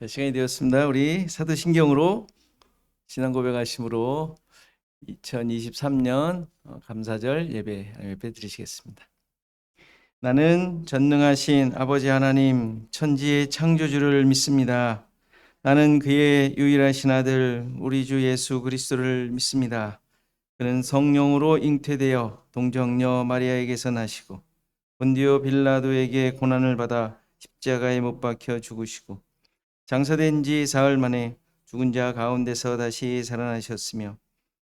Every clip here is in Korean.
자, 시간이 되었습니다. 우리 사도신경으로 신앙 고백하심으로 2023년 감사절 예배 드리시겠습니다. 나는 전능하신 아버지 하나님 천지의 창조주를 믿습니다. 나는 그의 유일하신 아들 우리 주 예수 그리스도를 믿습니다. 그는 성령으로 잉태되어 동정녀 마리아에게서 나시고 본디오 빌라도에게 고난을 받아 십자가에 못 박혀 죽으시고 장사된 지 사흘 만에 죽은 자 가운데서 다시 살아나셨으며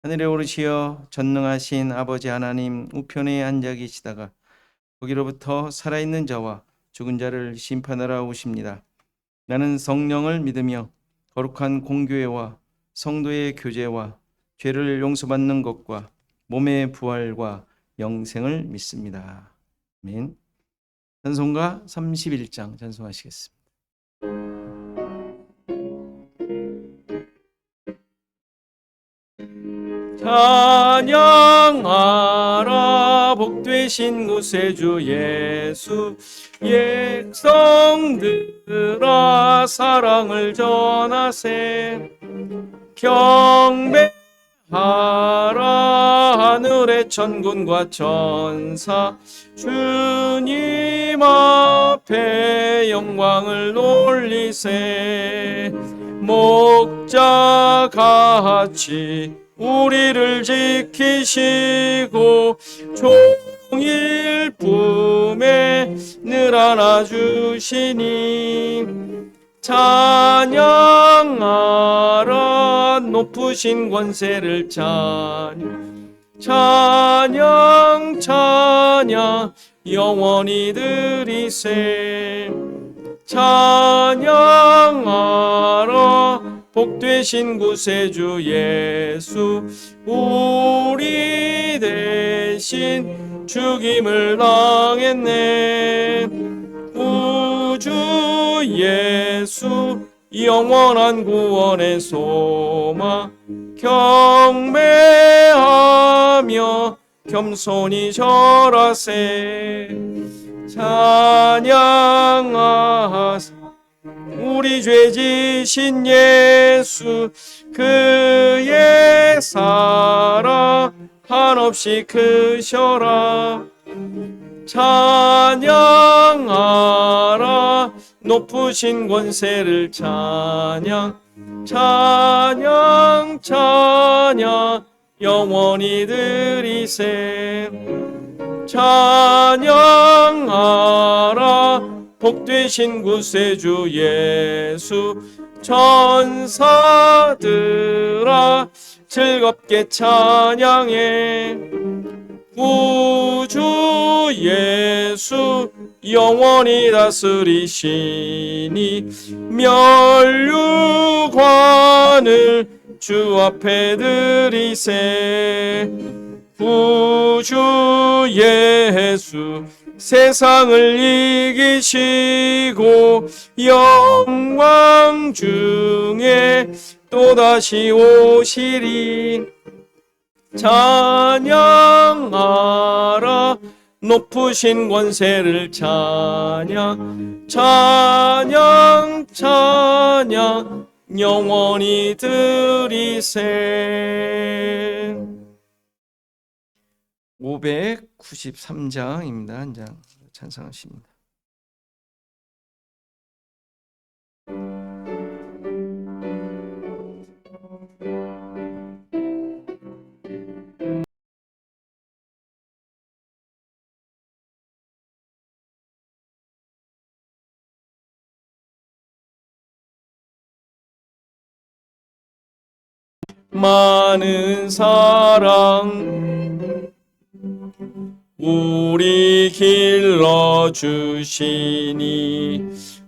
하늘에 오르시어 전능하신 아버지 하나님 우편에 앉아 계시다가 거기로부터 살아있는 자와 죽은 자를 심판하러 오십니다. 나는 성령을 믿으며 거룩한 공교회와 성도의 교제와 죄를 용서받는 것과 몸의 부활과 영생을 믿습니다. 아멘. 찬송가 31장 찬송하시겠습니다. 찬양하라 복되신 구세주 예수 백성들아 사랑을 전하세 경배하라 하늘의 천군과 천사 주님 앞에 영광을 올리세 목자같이 우리를 지키시고 종일 품에 늘 안아주시니 찬양하라 높으신 권세를 찬양 영원히 드리세 찬양하라 복되신 구세주 예수 우리 대신 죽임을 당했네 우주 예수 영원한 구원의 소망 경배하며 겸손히 절하세 찬양하사 우리 죄 지신 예수 그의 사랑 한없이 크셔라 찬양하라 높으신 권세를 찬양 영원히 드리세 찬양하라 복되신 구세주 예수 천사들아 즐겁게 찬양해 구주 예수 영원히 다스리시니 면류관을 주 앞에 드리세 구주 예수 세상을 이기시고 영광 중에 또다시 오시리 찬양하라 높으신 권세를 찬양 영원히 드리세 593장입니다. 한 장 찬송하십니다. 많은 사랑 우리 길러주시니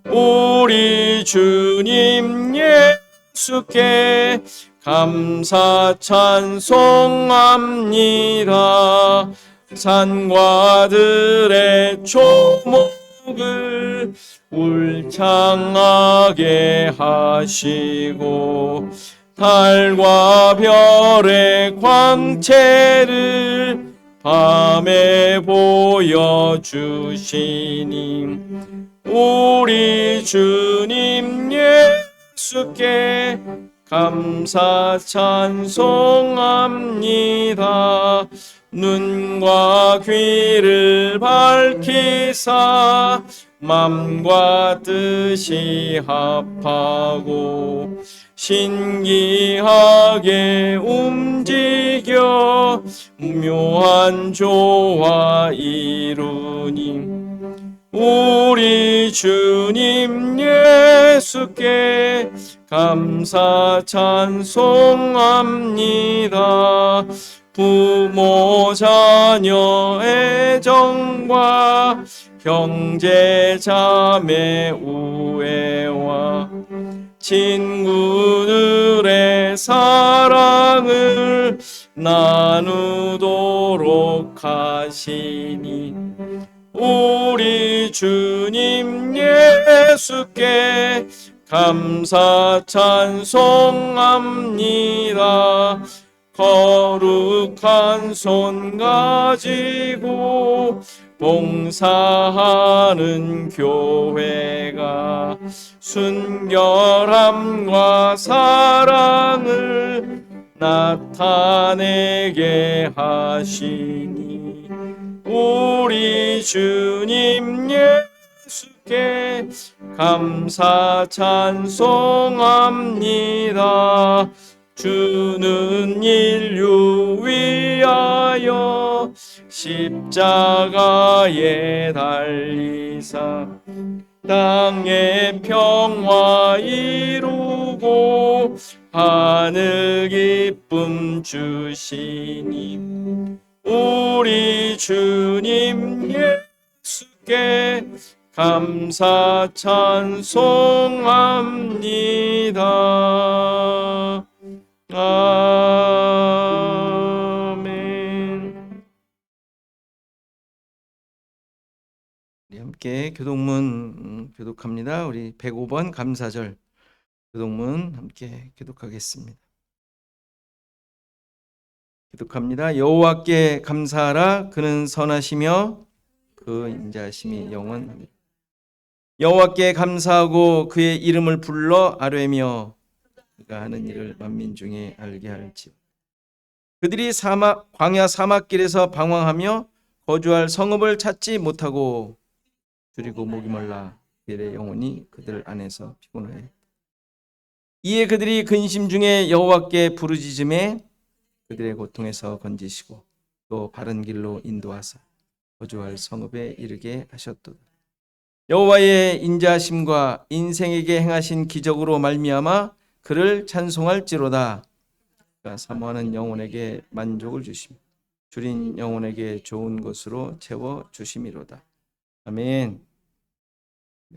우리 주님 예수께 감사 찬송합니다. 산과 들의 초목을 울창하게 하시고 달과 별의 광채를 밤에 보여주시니 우리 주님 예수께 감사 찬송합니다. 눈과 귀를 밝히사 맘과 뜻이 합하고 신기하게 움직여 묘한 조화 이루니 우리 주님 예수께 감사 찬송합니다. 부모 자녀 애정과 형제 자매 우애와 친구들의 사랑을 나누도록 하시니 우리 주님 예수께 감사 찬송합니다. 거룩한 손 가지고 봉사하는 교회가 순결함과 사랑을 나타내게 하시니 우리 주님 예수께 감사 찬송합니다. 주는 인류 위하여 십자가에 달리사 땅의 평화 이루고 하늘 기쁨 주시니 우리 주님 예수께 감사 찬송합니다. 아멘. 우리 함께 교독문 교독합니다. 우리 105번 감사절 교독문 함께 교독하겠습니다. 교독합니다. 여호와께 감사하라. 그는 선하시며 그 인자하심이 영원합니다. 여호와께 감사하고 그의 이름을 불러 아뢰며 그가 하는 일을 만민 중에 알게 할지. 그들이 광야 사막길에서 방황하며 거주할 성읍을 찾지 못하고 줄이고 목이 말라 그들의 영혼이 그들 안에서 피곤하여. 이에 그들이 근심 중에 여호와께 부르짖음에 그들의 고통에서 건지시고 또 바른 길로 인도하사 거주할 성읍에 이르게 하셨도다. 여호와의 인자하심과 인생에게 행하신 기적으로 말미암아 그를 찬송할지로다. 그가 사모하는 영혼에게 만족을 주시며 줄인 영혼에게 좋은 것으로 채워 주심이로다. 아멘.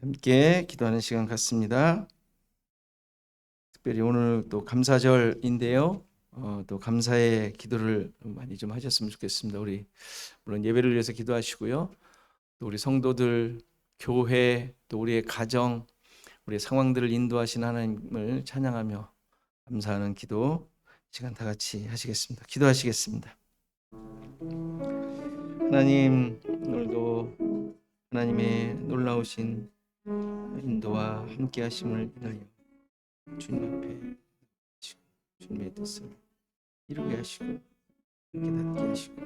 함께 기도하는 시간 갖습니다. 특별히 오늘 또 감사절인데요. 또 감사의 기도를 많이 좀 하셨으면 좋겠습니다. 우리 물론 예배를 위해서 기도하시고요. 또 우리 성도들, 교회, 또 우리의 가정, 우리의 상황들을 인도하신 하나님을 찬양하며 감사하는 기도 시간 다 같이 하시겠습니다. 기도하시겠습니다. 하나님, 오늘도 하나님의 놀라우신 인도와 함께 하심을 인하여 주님 앞에 주님의 뜻을 이루게 하시고 함께 닿게 하시고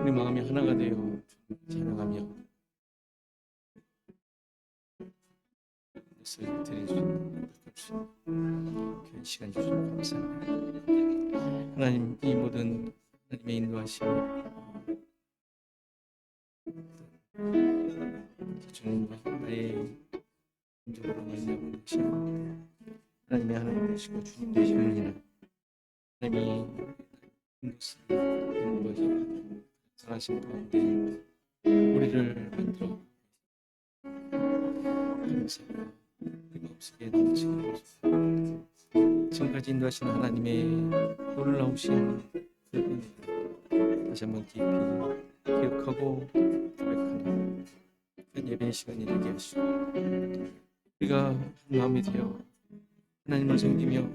우리 마음이 하나가 되어 찬양하며 뜻을 드리는 귀한 시간 주셔서 감사합니다. 하나님, 이 모든 하나님의 인도하심 주님과 나의 인적으로 말미암은 것이 하나님의 하나님 되시고 주님 되심을 인하여 하나님이 이것을 인도하시고 사랑하신 가운데 우리를 만들어 감사하고 우리가 없으게 넘치게 하소서. 지금까지 인도하신 하나님의 놀라우신 그 은혜를 다시 한번 깊이 기억하고 고백하는 그 예배의 시간이 되게 하시고 우리가 한 마음이 되어 하나님을 섬기며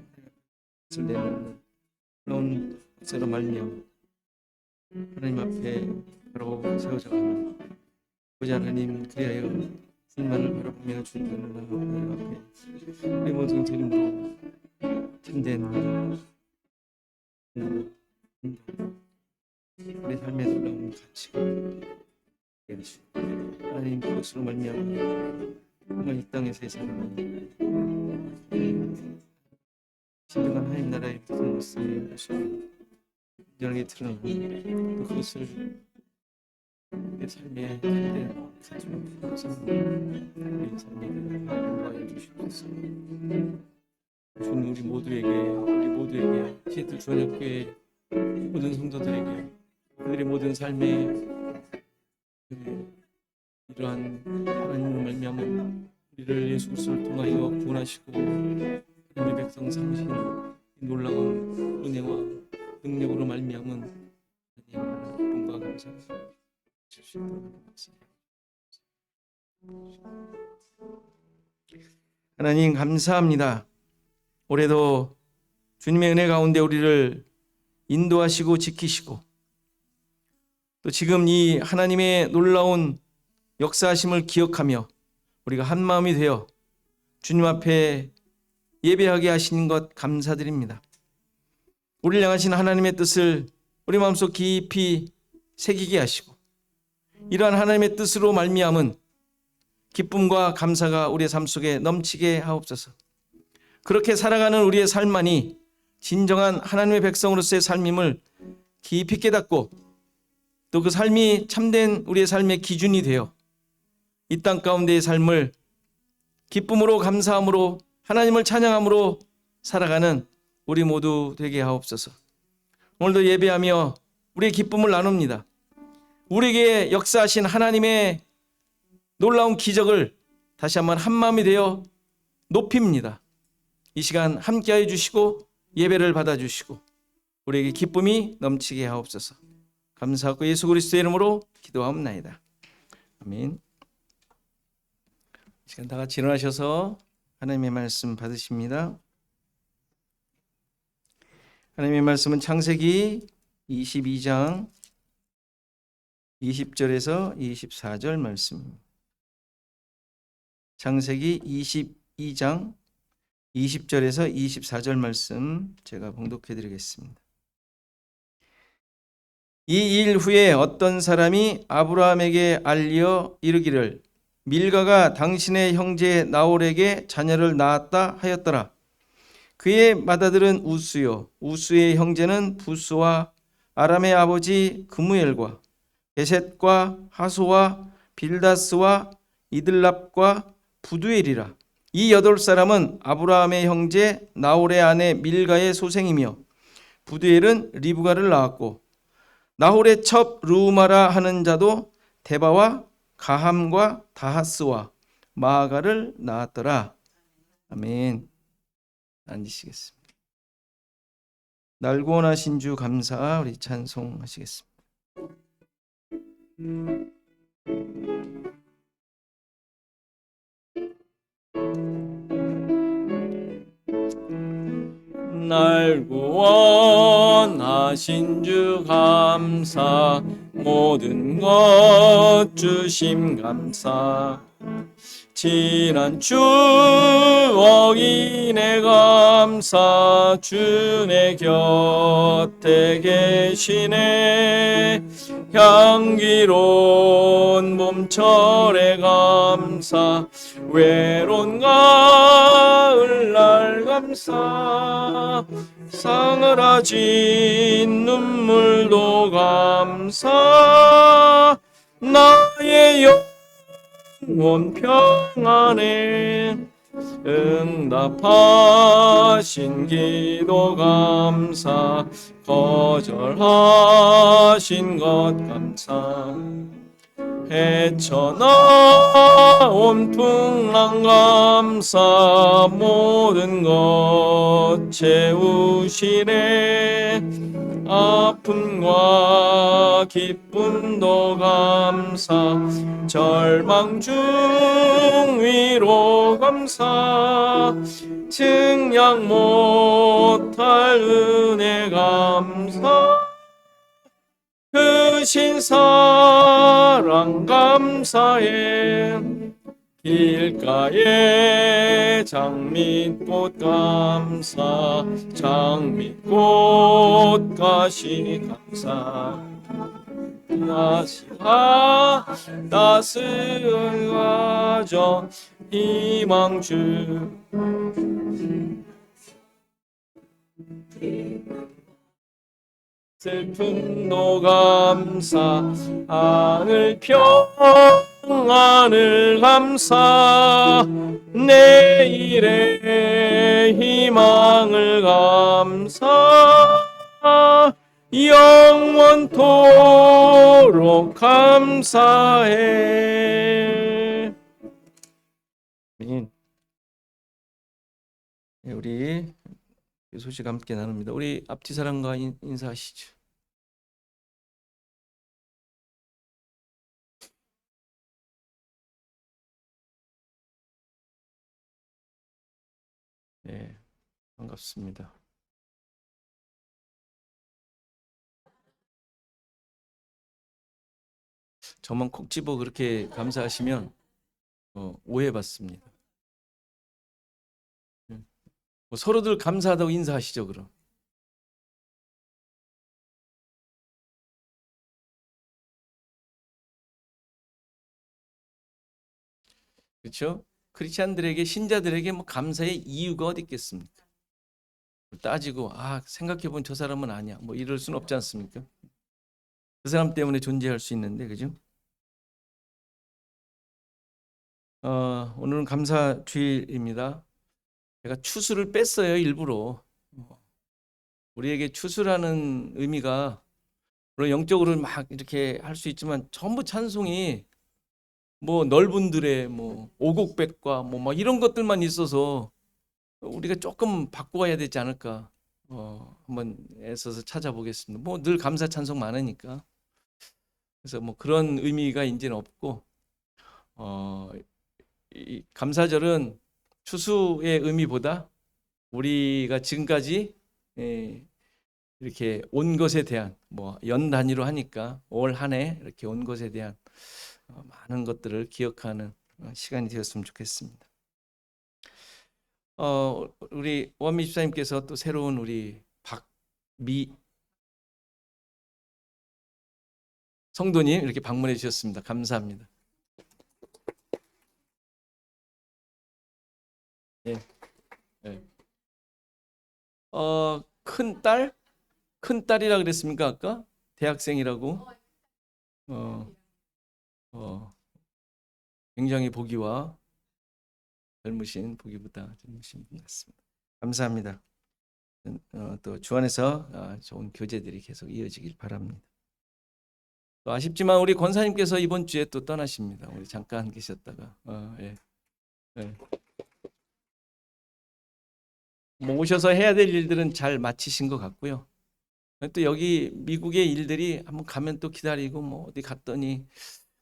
뜻을 내놓는 놀라운 것으로 말미암아 하나님 앞에 바로 세워져가는 보좌 하나님 그리하여 주님만을 바라보며 주님을 하나님 앞에 우리 모든 드림으로 참된 우리 삶에 놀라운 가치가 하나님 그것으로 말미암아 정말 이 땅에서의 삶이 진정한 하나님 나라의 모든 것을 온전하게 드러내고 또 그것을 내 삶에 가지고 가지고 우리 삶에 인도하여 주시옵소서. 주님 우리 모두에게 시애틀 주안학교의 모든 성도들에게 그들의 모든 삶에 이러한 하나님을 말미암아 우리를 예수 그리스도를 통하여 구원하시고 하나님의 백성 삼으신 놀라운 은혜와 능력으로 말미암은 하나님의 영광과 감사를 주실 수 있도록 하옵소서. 하나님 감사합니다. 올해도 주님의 은혜 가운데 우리를 인도하시고 지키시고 또 지금 이 하나님의 놀라운 역사하심을 기억하며 우리가 한 마음이 되어 주님 앞에 예배하게 하시는 것 감사드립니다. 우리를 향하신 하나님의 뜻을 우리 마음속 깊이 새기게 하시고 이러한 하나님의 뜻으로 말미암은 기쁨과 감사가 우리의 삶 속에 넘치게 하옵소서. 그렇게 살아가는 우리의 삶만이 진정한 하나님의 백성으로서의 삶임을 깊이 깨닫고 또 그 삶이 참된 우리의 삶의 기준이 되어 이 땅 가운데의 삶을 기쁨으로 감사함으로 하나님을 찬양함으로 살아가는 우리 모두 되게 하옵소서. 오늘도 예배하며 우리의 기쁨을 나눕니다. 우리에게 역사하신 하나님의 놀라운 기적을 다시 한번 한마음이 되어 높입니다. 이 시간 함께하여 주시고 예배를 받아주시고 우리에게 기쁨이 넘치게 하옵소서. 감사하고 예수 그리스도의 이름으로 기도하옵나이다. 아멘. 이 시간 다 같이 일어나셔서 하나님의 말씀 받으십니다. 하나님의 말씀은 창세기 22장 20절에서 24절 말씀입니다. 창세기 22장 20절에서 24절 말씀 제가 봉독해 드리겠습니다. 이 일 후에 어떤 사람이 아브라함에게 알리어 이르기를 밀가가 당신의 형제 나홀에게 자녀를 낳았다 하였더라. 그의 맏아들은 우스요 우스의 형제는 부스와 아람의 아버지 그무엘과 베셋과 하소와 빌다스와 이들랍과 부두엘이라. 이 8사람은 아브라함의 형제 나홀의 아내 밀가의 소생이며 부두엘은 리브가를 낳았고 나홀의 첩 르우마라 하는 자도 데바와 가함과 다하스와 마아가를 낳았더라. 아멘. 앉으시겠습니다. 날 구원하신 주 감사 우리 찬송하시겠습니다. 날 구원하신 주 감사 모든 것 주심 감사 지난 추억이 내 감사 주 내 곁에 계시네 향기로운 봄철의 감사 외로운 가을날 감사 싸늘해진 눈물도 감사 나의 영혼 평안에 응답하신 기도 감사 거절하신 것 감사 헤쳐나온 풍랑 감사 모든 것 채우시네 아픔과 기쁨도 감사 절망 중 위로 감사 증량 못할 은혜 감사 크신 사랑 감사해 길가에 장미꽃 감사 장미꽃 가시 감사 나시하 따스한 가정 희망주 슬픔도 감사 하늘 평안을 감사 내일의 희망을 감사 영원토록 감사해. 우리 소식 함께 나눕니다. 우리 앞뒤 사람과 인사하시죠. 네, 반갑습니다. 저만 콕 집어 그렇게 감사하시면 오해받습니다. 뭐 서로들 감사하다고 인사하시죠, 그럼. 그렇죠? 크리스찬들에게 신자들에게 뭐 감사의 이유가 어디 있겠습니까? 따지고 생각해본 저 사람은 아니야 뭐 이럴 수는 없지 않습니까? 그 사람 때문에 존재할 수 있는데, 그죠? 오늘은 감사 주일입니다. 제가 추수를 뺐어요, 일부러. 우리에게 추수라는 의미가 물론 영적으로 막 이렇게 할 수 있지만 전부 찬송이 뭐 넓은들의 뭐 오곡백과 뭐 막 이런 것들만 있어서 우리가 조금 바꿔야 되지 않을까 한번 애써서 찾아보겠습니다. 뭐 늘 감사 찬송 많으니까. 그래서 뭐 그런 의미가 이제는 없고 이 감사절은 추수의 의미보다 우리가 지금까지 이렇게 온 것에 대한 뭐 연 단위로 하니까 올 한 해 이렇게 온 것에 대한 많은 것들을 기억하는 시간이 되었으면 좋겠습니다. 우리 원미 집사님께서 또 새로운 우리 박미 성도님 이렇게 방문해 주셨습니다. 감사합니다. 네. 네. 큰 딸? 큰 딸이라 그랬습니까 아까? 대학생이라고? 굉장히 보기와 젊으신 보기보다 젊으신 분 같습니다. 감사합니다. 또 주 안에서 좋은 교제들이 계속 이어지길 바랍니다. 또 아쉽지만 우리 권사님께서 이번 주에 또 떠나십니다. 우리 잠깐 계셨다가 예. 예. 뭐 오셔서 해야 될 일들은 잘 마치신 것 같고요. 또 여기 미국의 일들이 한번 가면 또 기다리고 뭐 어디 갔더니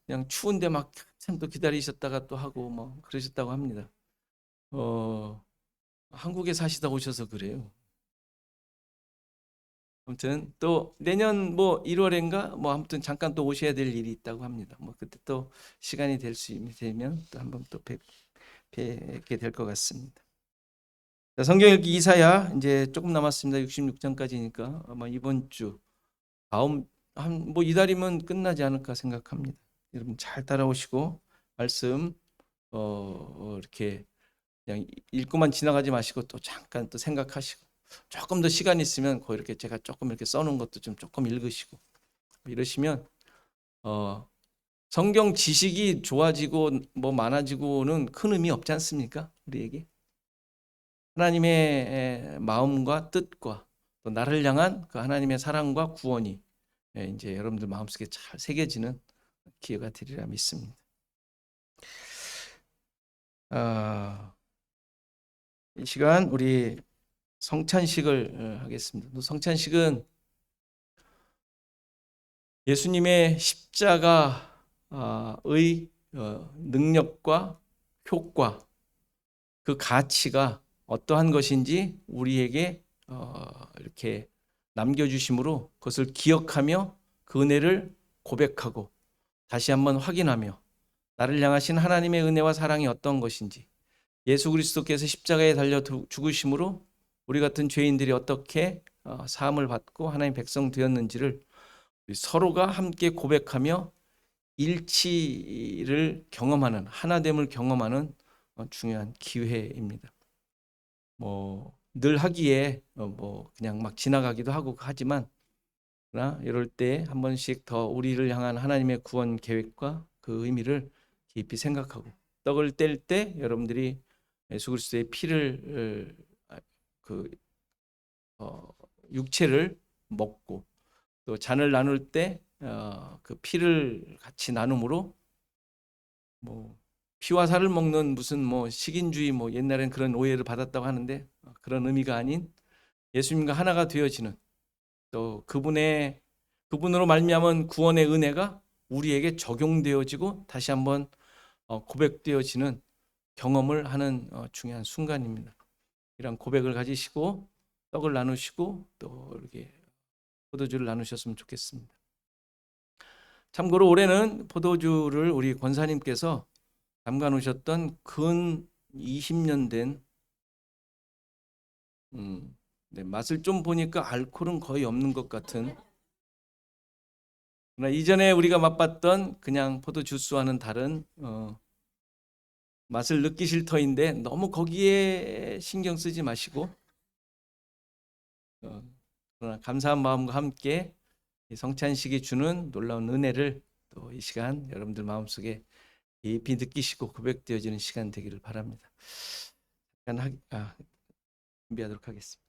그냥 추운데 막 한참 또 기다리셨다가 또 하고 뭐 그러셨다고 합니다. 한국에 사시다 오셔서 그래요. 아무튼 또 내년 뭐 1월인가 뭐 아무튼 잠깐 또 오셔야 될 일이 있다고 합니다. 뭐 그때 또 시간이 되면 또 한번 또 뵙게 될 것 같습니다. 자, 성경 읽기 이사야 이제 조금 남았습니다. 66장까지니까 아마 이번 주 다음 한 뭐 이달이면 끝나지 않을까 생각합니다. 여러분 잘 따라오시고 말씀 이렇게 그냥 읽고만 지나가지 마시고 또 잠깐 또 생각하시고 조금 더 시간 있으면 그 이렇게 제가 조금 이렇게 써놓은 것도 좀 조금 읽으시고 이러시면 성경 지식이 좋아지고 뭐 많아지고는 큰 의미 없지 않습니까? 우리에게 하나님의 마음과 뜻과 또 나를 향한 그 하나님의 사랑과 구원이 이제 여러분들 마음속에 잘 새겨지는 기회가 되리라 믿습니다. 이 시간 우리 성찬식을 하겠습니다. 성찬식은 예수님의 십자가의 능력과 효과, 그 가치가 어떠한 것인지 우리에게 이렇게 남겨주심으로 그것을 기억하며 그 은혜를 고백하고 다시 한번 확인하며 나를 향하신 하나님의 은혜와 사랑이 어떤 것인지, 예수 그리스도께서 십자가에 달려 죽으심으로 우리 같은 죄인들이 어떻게 사함을 받고 하나님 백성 되었는지를 서로가 함께 고백하며 일치를 경험하는, 하나됨을 경험하는 중요한 기회입니다. 늘 하기에 그냥 막 지나가기도 하고 하지만, 그러나 이럴 때 한 번씩 더 우리를 향한 하나님의 구원 계획과 그 의미를 깊이 생각하고, 떡을 뗄 때 여러분들이 예수 그리스도의 피를 그 육체를 먹고, 또 잔을 나눌 때 그 피를 같이 나눔으로 피와 살을 먹는 무슨 식인주의 옛날엔 그런 오해를 받았다고 하는데, 그런 의미가 아닌 예수님과 하나가 되어지는, 또 그분으로 말미암은 구원의 은혜가 우리에게 적용되어지고 다시 한번 고백되어지는 경험을 하는 중요한 순간입니다. 이런 고백을 가지시고 떡을 나누시고 또 이렇게 포도주를 나누셨으면 좋겠습니다. 참고로 올해는 포도주를 우리 권사님께서 담가 놓으셨던 근 20년 된 맛을 좀 보니까 알코올은 거의 없는 것 같은, 그러나 이전에 우리가 맛봤던 그냥 포도 주스와는 다른 맛을 느끼실 터인데, 너무 거기에 신경 쓰지 마시고 그러나 감사한 마음과 함께 이 성찬식이 주는 놀라운 은혜를 또 이 시간 여러분들 마음속에 깊이 느끼시고 고백되어지는 시간 되기를 바랍니다. 준비하도록 하겠습니다.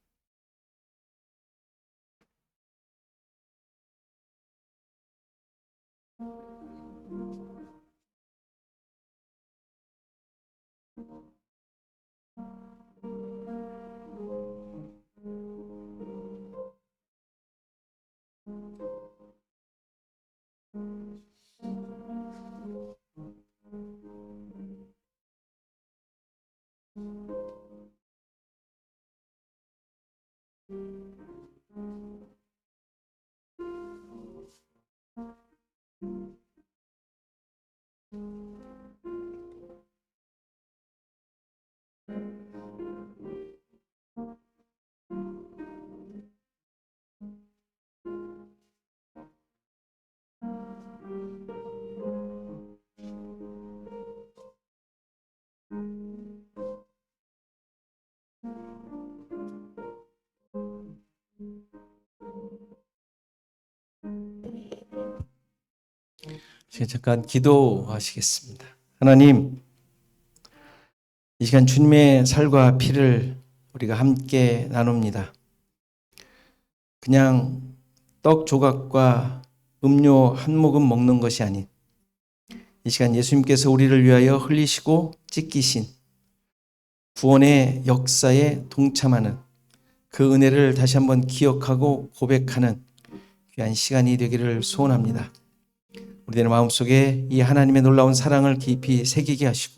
잠깐 기도하시겠습니다. 하나님, 이 시간 주님의 살과 피를 우리가 함께 나눕니다. 그냥 떡 조각과 음료 한 모금 먹는 것이 아닌, 이 시간 예수님께서 우리를 위하여 흘리시고 찢기신 구원의 역사에 동참하는 그 은혜를 다시 한번 기억하고 고백하는 귀한 시간이 되기를 소원합니다. 우리들의 마음속에 이 하나님의 놀라운 사랑을 깊이 새기게 하시고,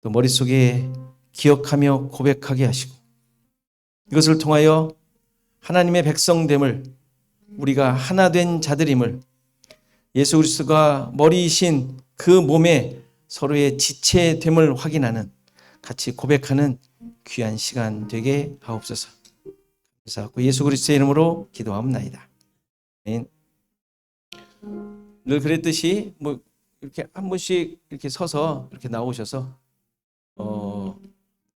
또 머릿속에 기억하며 고백하게 하시고, 이것을 통하여 하나님의 백성됨을, 우리가 하나 된 자들임을, 예수 그리스도가 머리이신 그 몸에 서로의 지체됨을 확인하는, 같이 고백하는 귀한 시간 되게 하옵소서. 그래서 예수 그리스도의 이름으로 기도하옵나이다. 아멘. 늘 그랬듯이 이렇게 한 분씩 이렇게 서서 이렇게 나오셔서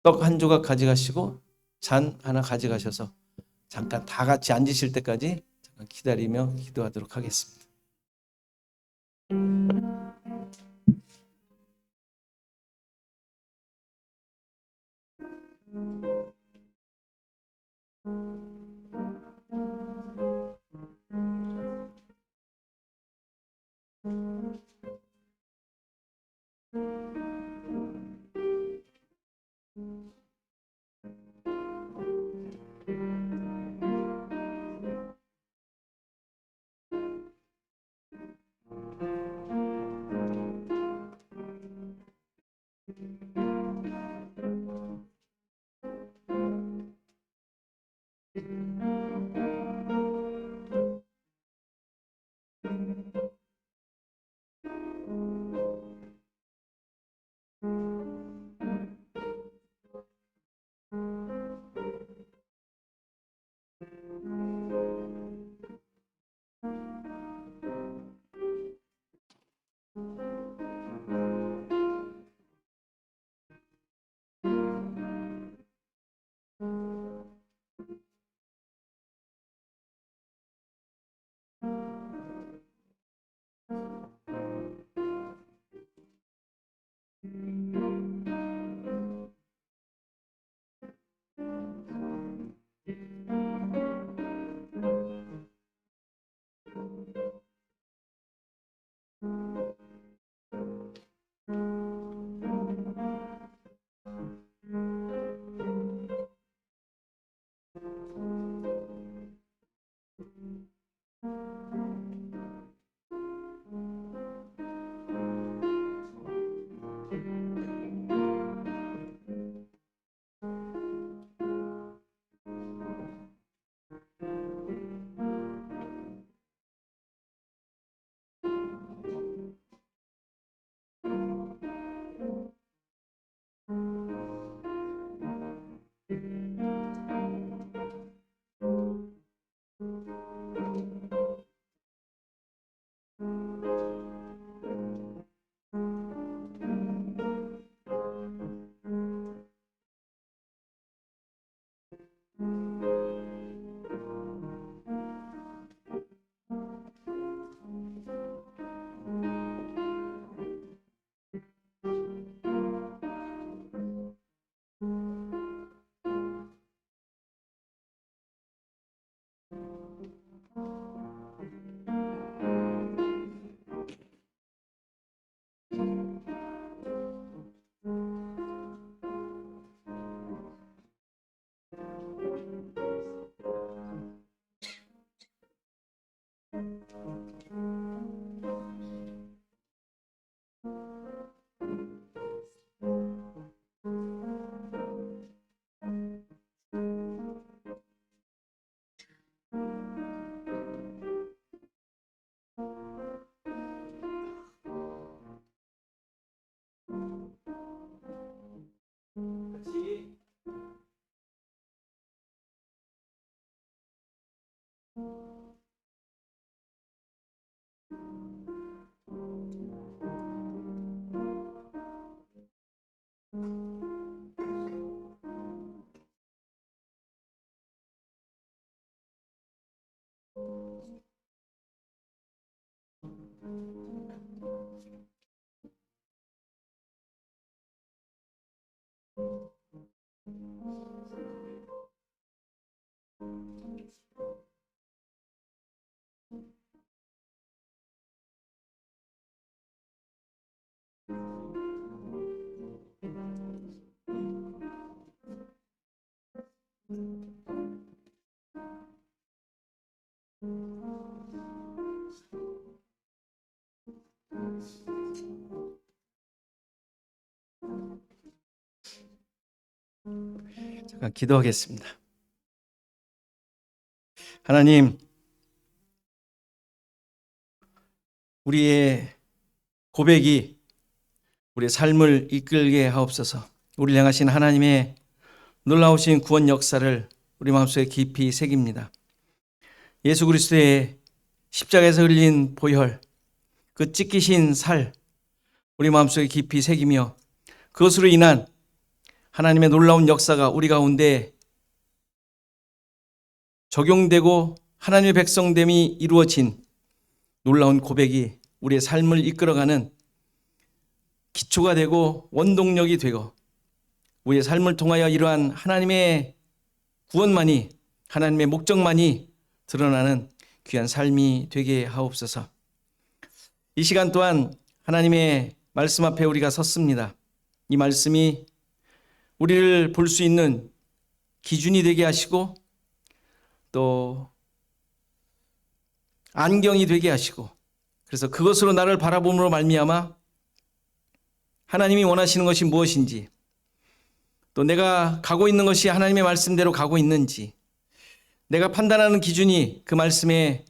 떡 한 조각 가져가시고 잔 하나 가져가셔서 잠깐 다 같이 앉으실 때까지 잠깐 기다리며 기도하도록 하겠습니다. 잠깐 기도하겠습니다. 하나님, 우리의 고백이 우리의 삶을 이끌게 하옵소서. 우리를 향하신 하나님의 놀라우신 구원 역사를 우리 마음속에 깊이 새깁니다. 예수 그리스도의 십자가에서 흘린 보혈, 그 찢기신 살 우리 마음속에 깊이 새기며 그것으로 인한 하나님의 놀라운 역사가 우리 가운데 적용되고 하나님의 백성됨이 이루어진 놀라운 고백이 우리의 삶을 이끌어가는 기초가 되고 원동력이 되고 우리의 삶을 통하여 이러한 하나님의 구원만이, 하나님의 목적만이 드러나는 귀한 삶이 되게 하옵소서. 이 시간 또한 하나님의 말씀 앞에 우리가 섰습니다. 이 말씀이 우리를 볼 수 있는 기준이 되게 하시고 또 안경이 되게 하시고, 그래서 그것으로 나를 바라봄으로 말미암아 하나님이 원하시는 것이 무엇인지, 또 내가 가고 있는 것이 하나님의 말씀대로 가고 있는지, 내가 판단하는 기준이 그 말씀에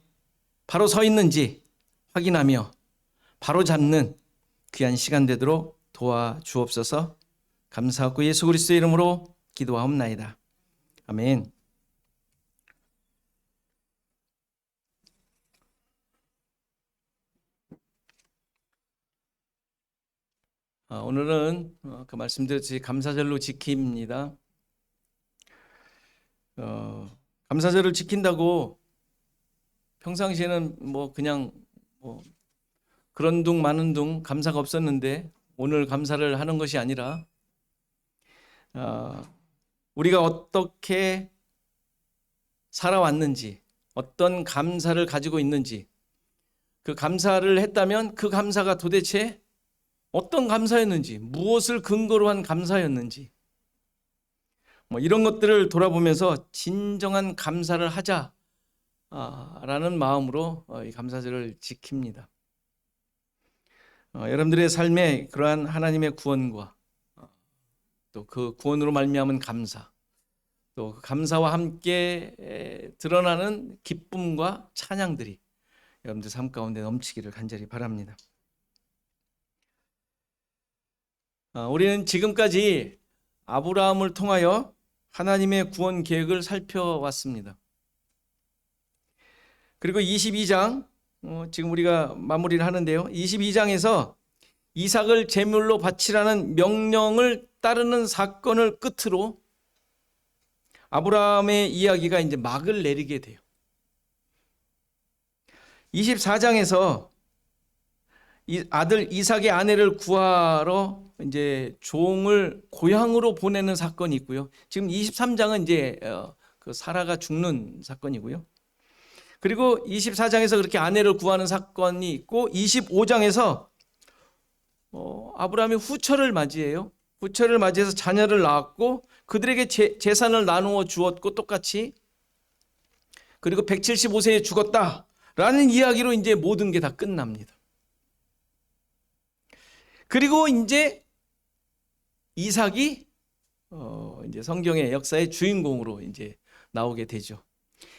바로 서 있는지 확인하며 바로 잡는 귀한 시간 되도록 도와주옵소서. 감사하고 예수 그리스도의 이름으로 기도하옵나이다. 아멘. 오늘은 그 말씀드렸듯이 감사절로 지킵니다. 감사절을 지킨다고 평상시에는 그냥 그런 둥 마는 둥 감사가 없었는데 오늘 감사를 하는 것이 아니라 우리가 어떻게 살아왔는지, 어떤 감사를 가지고 있는지, 그 감사를 했다면 그 감사가 도대체 어떤 감사였는지, 무엇을 근거로 한 감사였는지, 이런 것들을 돌아보면서 진정한 감사를 하자라는 마음으로 이 감사절을 지킵니다. 여러분들의 삶에 그러한 하나님의 구원과 또 그 구원으로 말미암은 감사, 또 그 감사와 함께 드러나는 기쁨과 찬양들이 여러분들 삶 가운데 넘치기를 간절히 바랍니다. 우리는 지금까지 아브라함을 통하여 하나님의 구원 계획을 살펴왔습니다. 그리고 22장, 지금 우리가 마무리를 하는데요. 22장에서 이삭을 제물로 바치라는 명령을 따르는 사건을 끝으로 아브라함의 이야기가 이제 막을 내리게 돼요. 24장에서 아들 이삭의 아내를 구하러 이제 종을 고향으로 보내는 사건이 있고요. 지금 23장은 이제 그 사라가 죽는 사건이고요. 그리고 24장에서 그렇게 아내를 구하는 사건이 있고 25장에서 아브라함이 후처를 맞이해요. 후처를 맞이해서 자녀를 낳았고 그들에게 재산을 나누어 주었고 똑같이, 그리고 175세에 죽었다라는 이야기로 이제 모든 게 다 끝납니다. 그리고 이제 이삭이 이제 성경의 역사의 주인공으로 이제 나오게 되죠.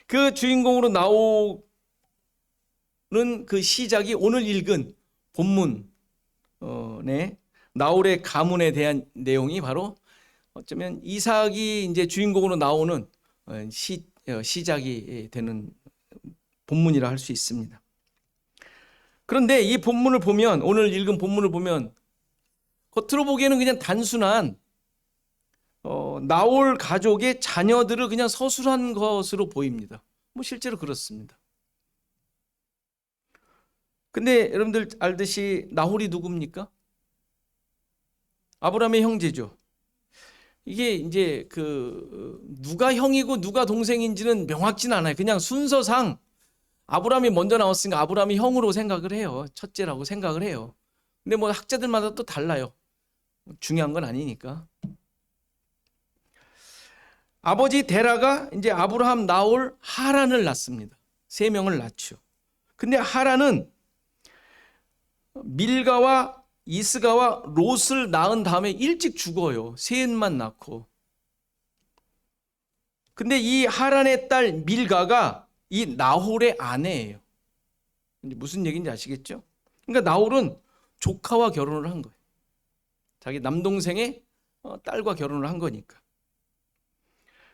그 주인공으로 나오는 그 시작이 오늘 읽은 본문의 나홀의 가문에 대한 내용이 바로 어쩌면 이삭이 이제 주인공으로 나오는 시작이 되는 본문이라 할 수 있습니다. 그런데 이 본문을 보면, 오늘 읽은 본문을 보면 겉으로 보기에는 그냥 단순한 나홀 가족의 자녀들을 그냥 서술한 것으로 보입니다. 실제로 그렇습니다. 근데 여러분들 알듯이 나홀이 누굽니까? 아브라함의 형제죠. 이게 이제 누가 형이고 누가 동생인지는 명확지는 않아요. 그냥 순서상 아브라함이 먼저 나왔으니까 아브라함이 형으로 생각을 해요. 첫째라고 생각을 해요. 근데 학자들마다 또 달라요. 중요한 건 아니니까. 아버지 데라가 이제 아브라함, 나홀, 하란을 낳습니다. 3명을 낳죠. 근데 하란은 밀가와 이스가와 롯을 낳은 다음에 일찍 죽어요. 셋만 낳고. 근데 이 하란의 딸 밀가가 이 나홀의 아내예요. 무슨 얘기인지 아시겠죠? 그러니까 나홀은 조카와 결혼을 한 거예요. 자기 남동생의 딸과 결혼을 한 거니까.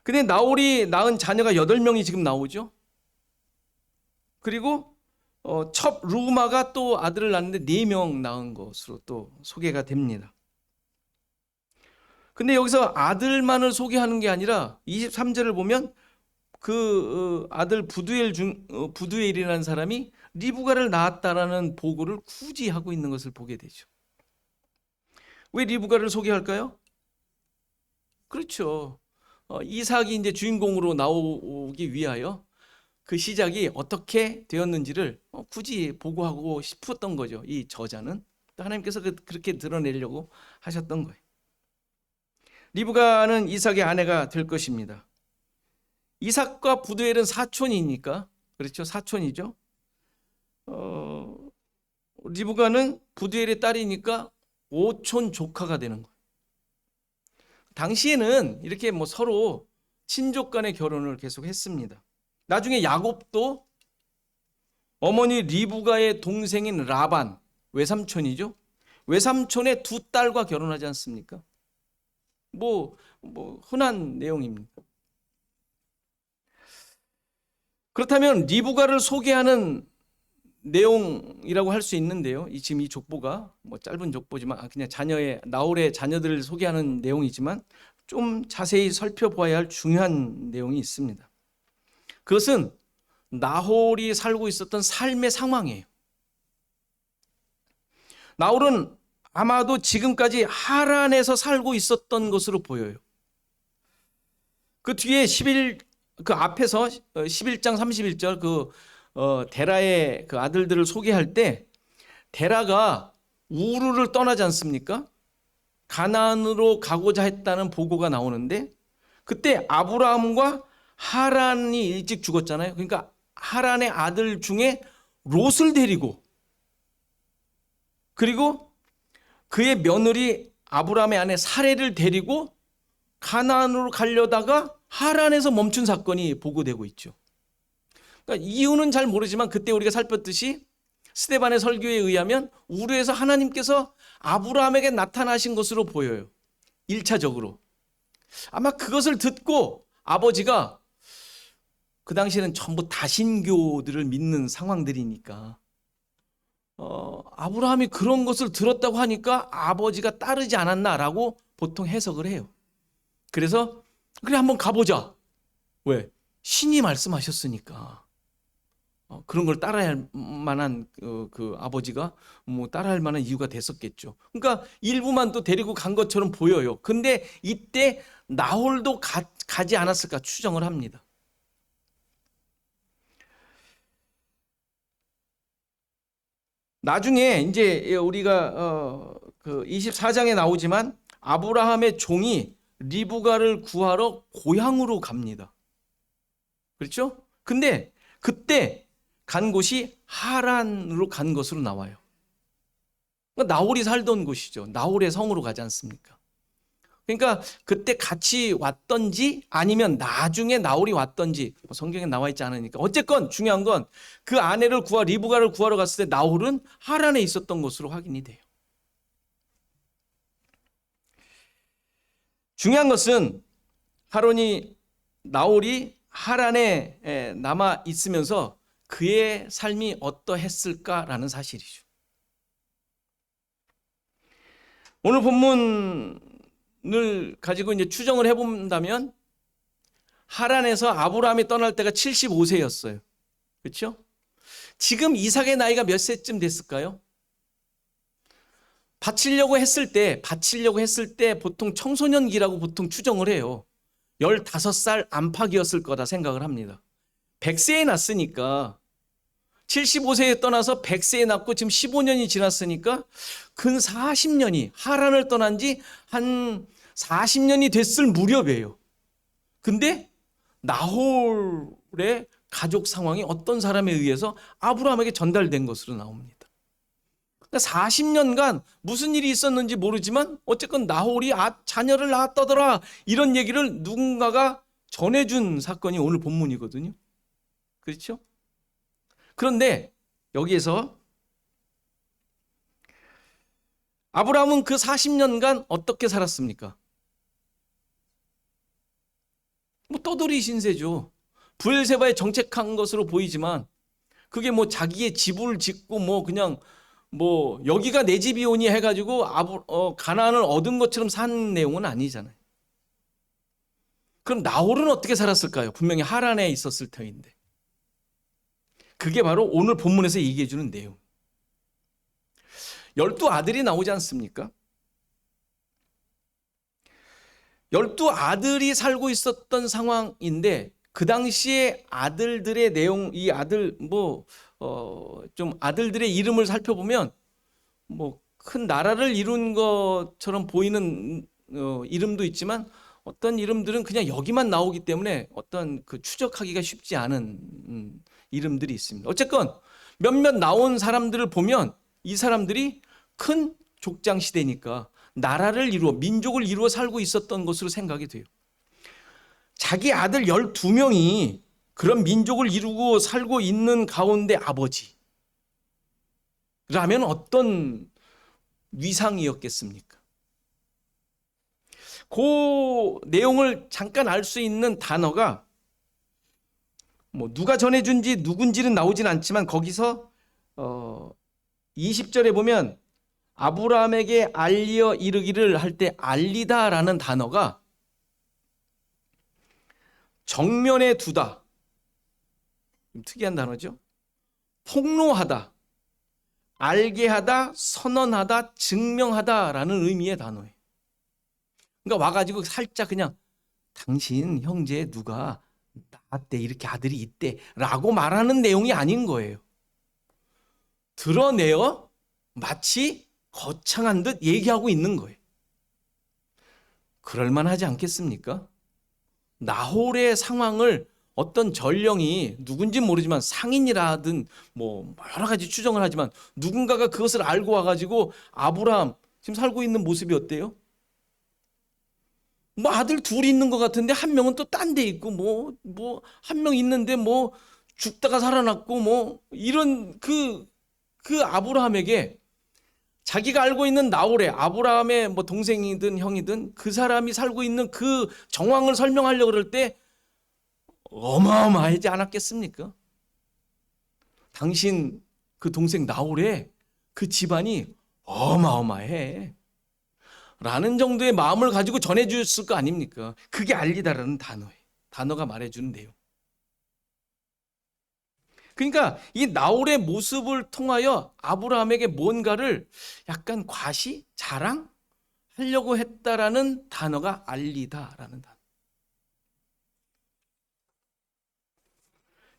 근데 나홀이 낳은 자녀가 8명이 지금 나오죠. 그리고 첩 루마가 또 아들을 낳는데 4명 낳은 것으로 또 소개가 됩니다. 근데 여기서 아들만을 소개하는 게 아니라 23절을 보면 그 아들 부두엘이라는 사람이 리브가를 낳았다라는 보고를 굳이 하고 있는 것을 보게 되죠. 왜 리브가를 소개할까요? 그렇죠. 이삭이 이제 주인공으로 나오기 위하여 그 시작이 어떻게 되었는지를 굳이 보고하고 싶었던 거죠. 이 저자는 하나님께서 그렇게 드러내려고 하셨던 거예요. 리브가는 이삭의 아내가 될 것입니다. 이삭과 부두엘은 사촌이니까, 그렇죠? 사촌이죠. 리브가는 부두엘의 딸이니까 오촌 조카가 되는 거예요. 당시에는 이렇게 서로 친족 간의 결혼을 계속 했습니다. 나중에 야곱도 어머니 리브가의 동생인 라반, 외삼촌이죠. 외삼촌의 2딸과 결혼하지 않습니까? 흔한 내용입니다. 그렇다면 리브가를 소개하는 내용이라고 할 수 있는데요. 지금 이 족보가 짧은 족보지만 그냥 나홀의 자녀들을 소개하는 내용이지만 좀 자세히 살펴보아야 할 중요한 내용이 있습니다. 그것은 나홀이 살고 있었던 삶의 상황이에요. 나홀은 아마도 지금까지 하란에서 살고 있었던 것으로 보여요. 그 뒤에 그 앞에서 11장 31절 데라의 그 아들들을 소개할 때 데라가 우르를 떠나지 않습니까? 가나안으로 가고자 했다는 보고가 나오는데 그때 아브라함과 하란이 일찍 죽었잖아요. 그러니까 하란의 아들 중에 롯을 데리고 그리고 그의 며느리 아브라함의 아내 사레를 데리고 가나안으로 가려다가 하란에서 멈춘 사건이 보고되고 있죠. 그러니까 이유는 잘 모르지만 그때 우리가 살폈듯이 스데반의 설교에 의하면 우르에서 하나님께서 아브라함에게 나타나신 것으로 보여요. 1차적으로. 아마 그것을 듣고 아버지가 그 당시에는 전부 다신교들을 믿는 상황들이니까 아브라함이 그런 것을 들었다고 하니까 아버지가 따르지 않았나라고 보통 해석을 해요. 그래서 그래 한번 가보자. 왜? 신이 말씀하셨으니까. 그런 걸 따라야 할 만한 그 아버지가 뭐 따라할 만한 이유가 됐었겠죠. 그러니까 일부만 또 데리고 간 것처럼 보여요. 근데 이때 나홀도 가지 않았을까 추정을 합니다. 나중에 이제 우리가 그 24장에 나오지만 아브라함의 종이 리브가를 구하러 고향으로 갑니다. 그렇죠? 근데 그때 간 곳이 하란으로 간 것으로 나와요. 그러니까 나홀이 살던 곳이죠. 나홀의 성으로 가지 않습니까? 그러니까 그때 같이 왔던지 아니면 나중에 나홀이 왔던지 성경에 나와 있지 않으니까 어쨌건 중요한 건 그 아내를 리브가를 구하러 갔을 때 나홀은 하란에 있었던 것으로 확인이 돼요. 중요한 것은 나홀이 하란에 남아 있으면서 그의 삶이 어떠했을까라는 사실이죠. 오늘 본문을 가지고 이제 추정을 해본다면 하란에서 아브라함이 떠날 때가 75세였어요. 그렇죠? 지금 이삭의 나이가 몇 세쯤 됐을까요? 바치려고 했을 때 보통 청소년기라고 보통 추정을 해요. 15살 안팎이었을 거다 생각을 합니다. 100세에 났으니까 75세에 떠나서 100세에 났고 지금 15년이 지났으니까 근 40년이 하란을 떠난 지 한 40년이 됐을 무렵이에요. 근데 나홀의 가족 상황이 어떤 사람에 의해서 아브라함에게 전달된 것으로 나옵니다. 그러니까 40년간 무슨 일이 있었는지 모르지만 어쨌건 나홀이 자녀를 낳았다더라 이런 얘기를 누군가가 전해준 사건이 오늘 본문이거든요. 그렇죠? 그런데 여기에서 아브라함은 그 40년간 어떻게 살았습니까? 뭐 떠돌이 신세죠. 브엘세바에 정착한 것으로 보이지만 그게 뭐 자기의 집을 짓고 뭐 그냥 뭐 여기가 내 집이오니 해가지고 가나안을 얻은 것처럼 산 내용은 아니잖아요. 그럼 나홀은 어떻게 살았을까요? 분명히 하란에 있었을 터인데. 그게 바로 오늘 본문에서 얘기해 주는 내용. 12아들이 나오지 않습니까? 12아들이 살고 있었던 상황인데 그 당시에 아들들의 내용, 이 아들 좀 아들들의 이름을 살펴보면 뭐 큰 나라를 이룬 것처럼 보이는 이름도 있지만 어떤 이름들은 그냥 여기만 나오기 때문에 어떤 그 추적하기가 쉽지 않은 이름들이 있습니다. 어쨌건 몇몇 나온 사람들을 보면 이 사람들이 큰 족장 시대니까 나라를 이루어 민족을 이루어 살고 있었던 것으로 생각이 돼요. 자기 아들 12명이 그런 민족을 이루고 살고 있는 가운데 아버지라면 어떤 위상이었겠습니까? 그 내용을 잠깐 알 수 있는 단어가 뭐 누가 전해준지 누군지는 나오진 않지만 거기서 20절에 보면 아브라함에게 알려 이르기를 할 때 알리다라는 단어가 정면에 두다. 좀 특이한 단어죠. 폭로하다. 알게 하다, 선언하다, 증명하다라는 의미의 단어예요. 그러니까 와가지고 살짝 그냥 당신 형제 누가 낳았대, 이렇게 아들이 있대 라고 말하는 내용이 아닌 거예요. 드러내어 마치 거창한 듯 얘기하고 있는 거예요. 그럴만하지 않겠습니까? 나홀의 상황을 어떤 전령이 누군지 모르지만 상인이라든 뭐 여러 가지 추정을 하지만 누군가가 그것을 알고 와가지고 아브라함 지금 살고 있는 모습이 어때요? 뭐 아들 둘이 있는 것 같은데 한 명은 또 딴 데 있고 뭐 한 명 있는데 뭐 죽다가 살아났고 뭐 이런 그 아브라함에게 자기가 알고 있는 나홀의 아브라함의 뭐 동생이든 형이든 그 사람이 살고 있는 그 정황을 설명하려고 그럴 때 어마어마하지 않았겠습니까? 당신 그 동생 나홀의 그 집안이 어마어마해 라는 정도의 마음을 가지고 전해주셨을 거 아닙니까? 그게 알리다라는 단어예요. 단어가 말해주는 내용. 그러니까 이 나홀의 모습을 통하여 아브라함에게 뭔가를 약간 과시, 자랑하려고 했다라는 단어가 알리다라는 단어.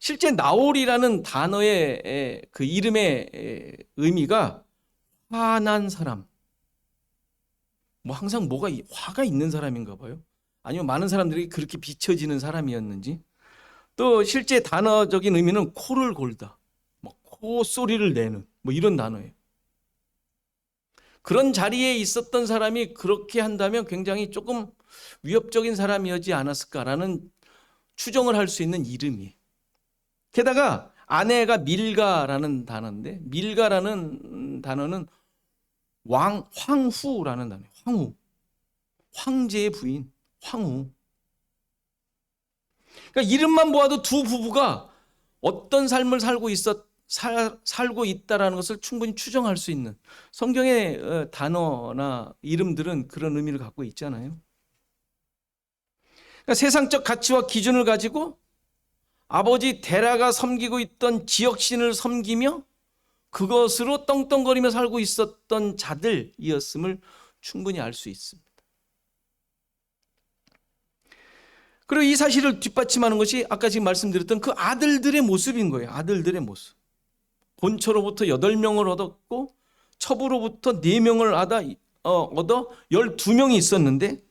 실제 나홀이라는 단어의 그 이름의 의미가 화난 사람, 뭐 항상 뭐가 화가 있는 사람인가 봐요. 아니면 많은 사람들이 그렇게 비춰지는 사람이었는지. 또 실제 단어적인 의미는 코를 골다, 뭐 콧소리를 내는 뭐 이런 단어예요. 그런 자리에 있었던 사람이 그렇게 한다면 굉장히 조금 위협적인 사람이었지 않았을까라는 추정을 할 수 있는 이름이에요. 게다가 아내가 밀가라는 단어인데 밀가라는 단어는 황후라는 단어예요. 황후. 황제의 부인, 황후. 그러니까 이름만 보아도 두 부부가 어떤 삶을 살고 있다라는 것을 충분히 추정할 수 있는 성경의 단어나 이름들은 그런 의미를 갖고 있잖아요. 그러니까 세상적 가치와 기준을 가지고 아버지 데라가 섬기고 있던 지역신을 섬기며 그것으로 떵떵거리며 살고 있었던 자들이었음을 충분히 알 수 있습니다. 그리고 이 사실을 뒷받침하는 것이 아까 지금 말씀드렸던 그 아들들의 모습인 거예요. 아들들의 모습. 본처로부터 8명을 얻었고 첩으로부터 4명을 얻어 12명이 있었는데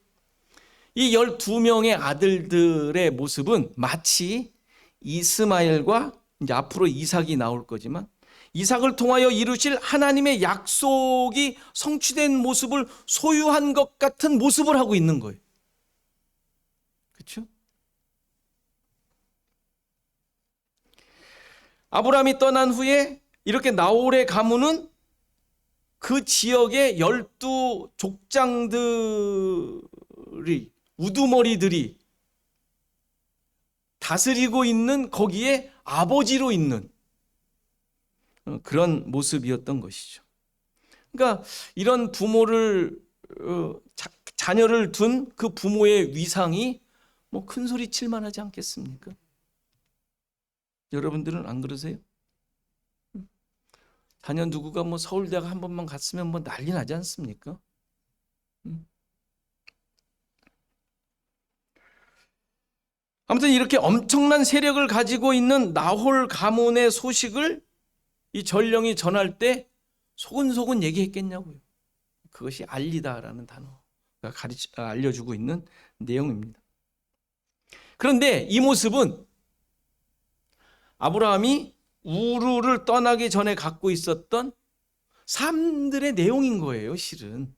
이 12명의 아들들의 모습은 마치 이스마엘과 이제 앞으로 이삭이 나올 거지만 이삭을 통하여 이루실 하나님의 약속이 성취된 모습을 소유한 것 같은 모습을 하고 있는 거예요. 그렇죠? 아브라함이 떠난 후에 이렇게 나홀의 가문은 그 지역의 12 족장들이 우두머리들이 다스리고 있는 거기에 아버지로 있는 그런 모습이었던 것이죠. 그러니까 이런 부모를 자녀를 둔 그 부모의 위상이 뭐 큰 소리 칠 만하지 않겠습니까? 여러분들은 안 그러세요? 자녀 누구가 뭐 서울대학 한 번만 갔으면 뭐 난리 나지 않습니까? 아무튼 이렇게 엄청난 세력을 가지고 있는 나홀 가문의 소식을 이 전령이 전할 때 소근소근 얘기했겠냐고요. 그것이 알리다라는 단어가 알려주고 있는 내용입니다. 그런데 이 모습은 아브라함이 우르를 떠나기 전에 갖고 있었던 삶들의 내용인 거예요, 실은.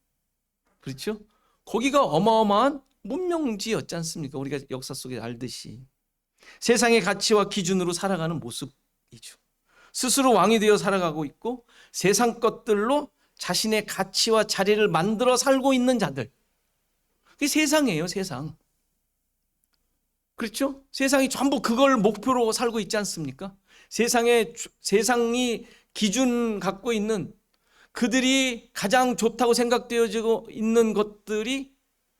그렇죠? 거기가 어마어마한 문명지였지 않습니까? 우리가 역사 속에 알듯이. 세상의 가치와 기준으로 살아가는 모습이죠. 스스로 왕이 되어 살아가고 있고 세상 것들로 자신의 가치와 자리를 만들어 살고 있는 자들. 그게 세상이에요, 세상. 그렇죠? 세상이 전부 그걸 목표로 살고 있지 않습니까? 세상이 기준 갖고 있는 그들이 가장 좋다고 생각되어지고 있는 것들이